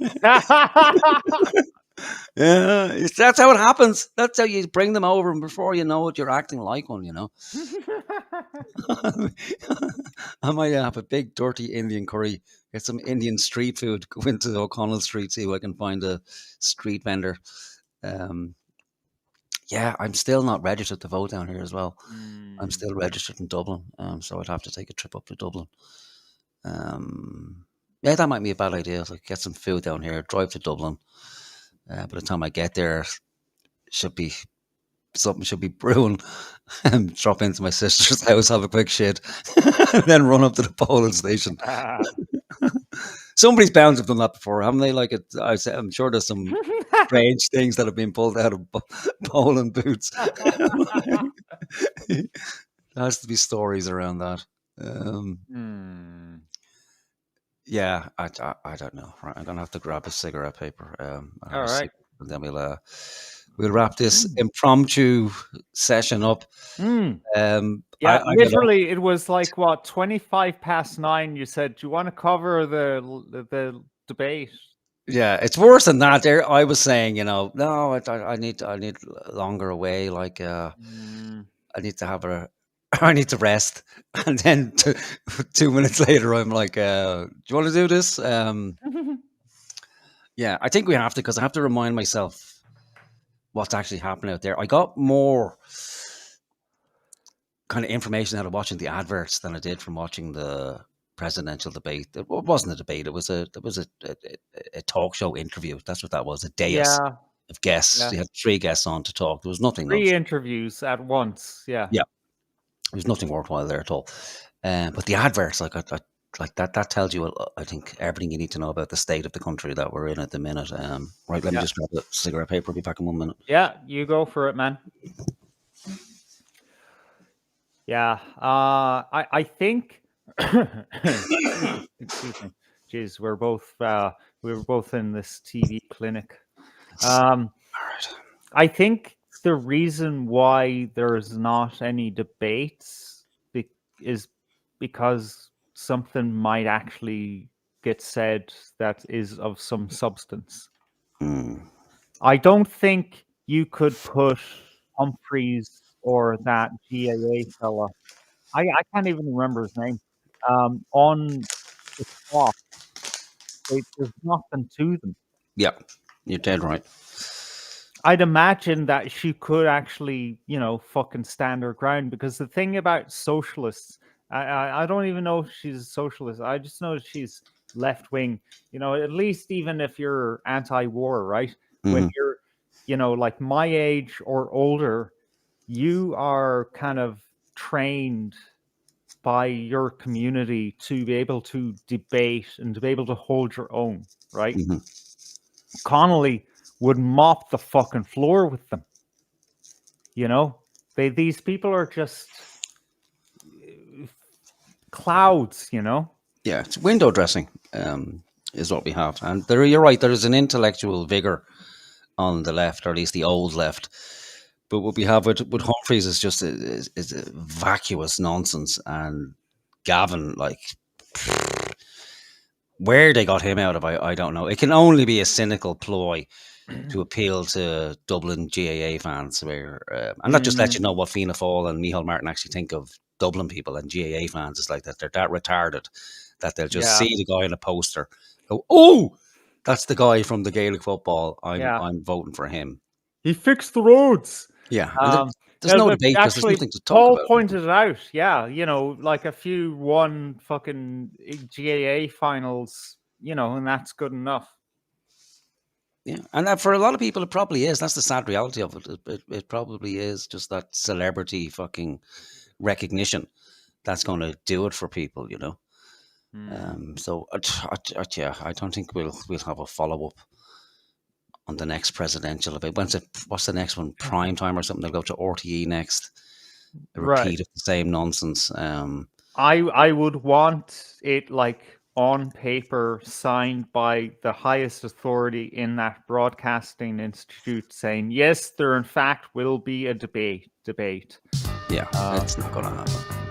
Yeah, that's how it happens. That's how you bring them over, and before you know it, you're acting like one. I might have a big dirty Indian curry. Get some Indian street food. Go into O'Connell Street, see if I can find a street vendor. Yeah, I'm still not registered to vote down here as well. I'm still registered in Dublin, so I'd have to take a trip up to Dublin. Yeah, that might be a bad idea. Like, get some food down here, drive to Dublin. By the time I get there, something should be brewing. Drop into my sister's house, have a quick shit, and then run up to the polling station. Somebody's bound to have done that before, haven't they? Like, I'm sure there's some strange things that have been pulled out of polling booths. There has to be stories around that. Yeah, I don't know. Right, I'm gonna have to grab a cigarette paper. All right, and then we'll wrap this impromptu session up. Yeah, literally, it was like what 9:25. You said, "Do you want to cover the debate?" Yeah, it's worse than that. There, I was saying, no, I need longer away. Like, I need to have I need to rest. And then 2 minutes later, I'm like, do you want to do this? Yeah, I think we have to, because I have to remind myself what's actually happening out there. I got more kind of information out of watching the adverts than I did from watching the presidential debate. It wasn't a debate. It was a talk show interview. That's what that was. A dais of guests. Yeah. You had 3 guests on to talk. There was nothing. 3 interviews at once. Yeah. Yeah. There was nothing worthwhile there at all. But the adverts, like that tells you, I think, everything you need to know about the state of the country that we're in at the minute. Right, let me just grab a cigarette paper. I'll be back in 1 minute. Yeah, you go for it, man. Yeah, I think. Excuse me. Jeez, we were both in this TV clinic. I think the reason why there's not any debates is because something might actually get said that is of some substance. I don't think you could put Humphreys or that GAA fella I can't even remember his name. On the spot, there's nothing to them. Yeah, you're dead right. I'd imagine that she could actually, fucking stand her ground, because the thing about socialists, I don't even know if she's a socialist. I just know she's left wing. At least even if you're anti-war, right? When you're, like my age or older, you are kind of trained by your community to be able to debate and to be able to hold your own, right? Connolly would mop the fucking floor with them. These people are just clouds, Yeah, it's window dressing is what we have. And you're right, there is an intellectual vigor on the left, or at least the old left. But what we have with Humphreys is just is a vacuous nonsense. And Gavin, like, where they got him out of, I don't know. It can only be a cynical ploy to appeal to Dublin GAA fans, and that just lets you know what Fianna Fáil and Micheál Martin actually think of Dublin people and GAA fans. It's like that they're that retarded that they'll just see the guy on a poster, go, "Oh, that's the guy from the Gaelic football. I'm voting for him." He fixed the roads. Yeah, and there's no debate because there's nothing to talk Paul about. pointed it out. Yeah, like a few won fucking GAA finals, and that's good enough. Yeah, and for a lot of people, it probably is. That's the sad reality of it. It probably is just that celebrity fucking recognition that's going to do it for people, So, I don't think we'll have a follow up on the next presidential debate. What's the next one? Prime time or something? They'll go to RTE next. A repeat of the same nonsense. I would want it like on paper, signed by the highest authority in that broadcasting institute, saying yes, there in fact will be a debate. Yeah, it's not going to happen.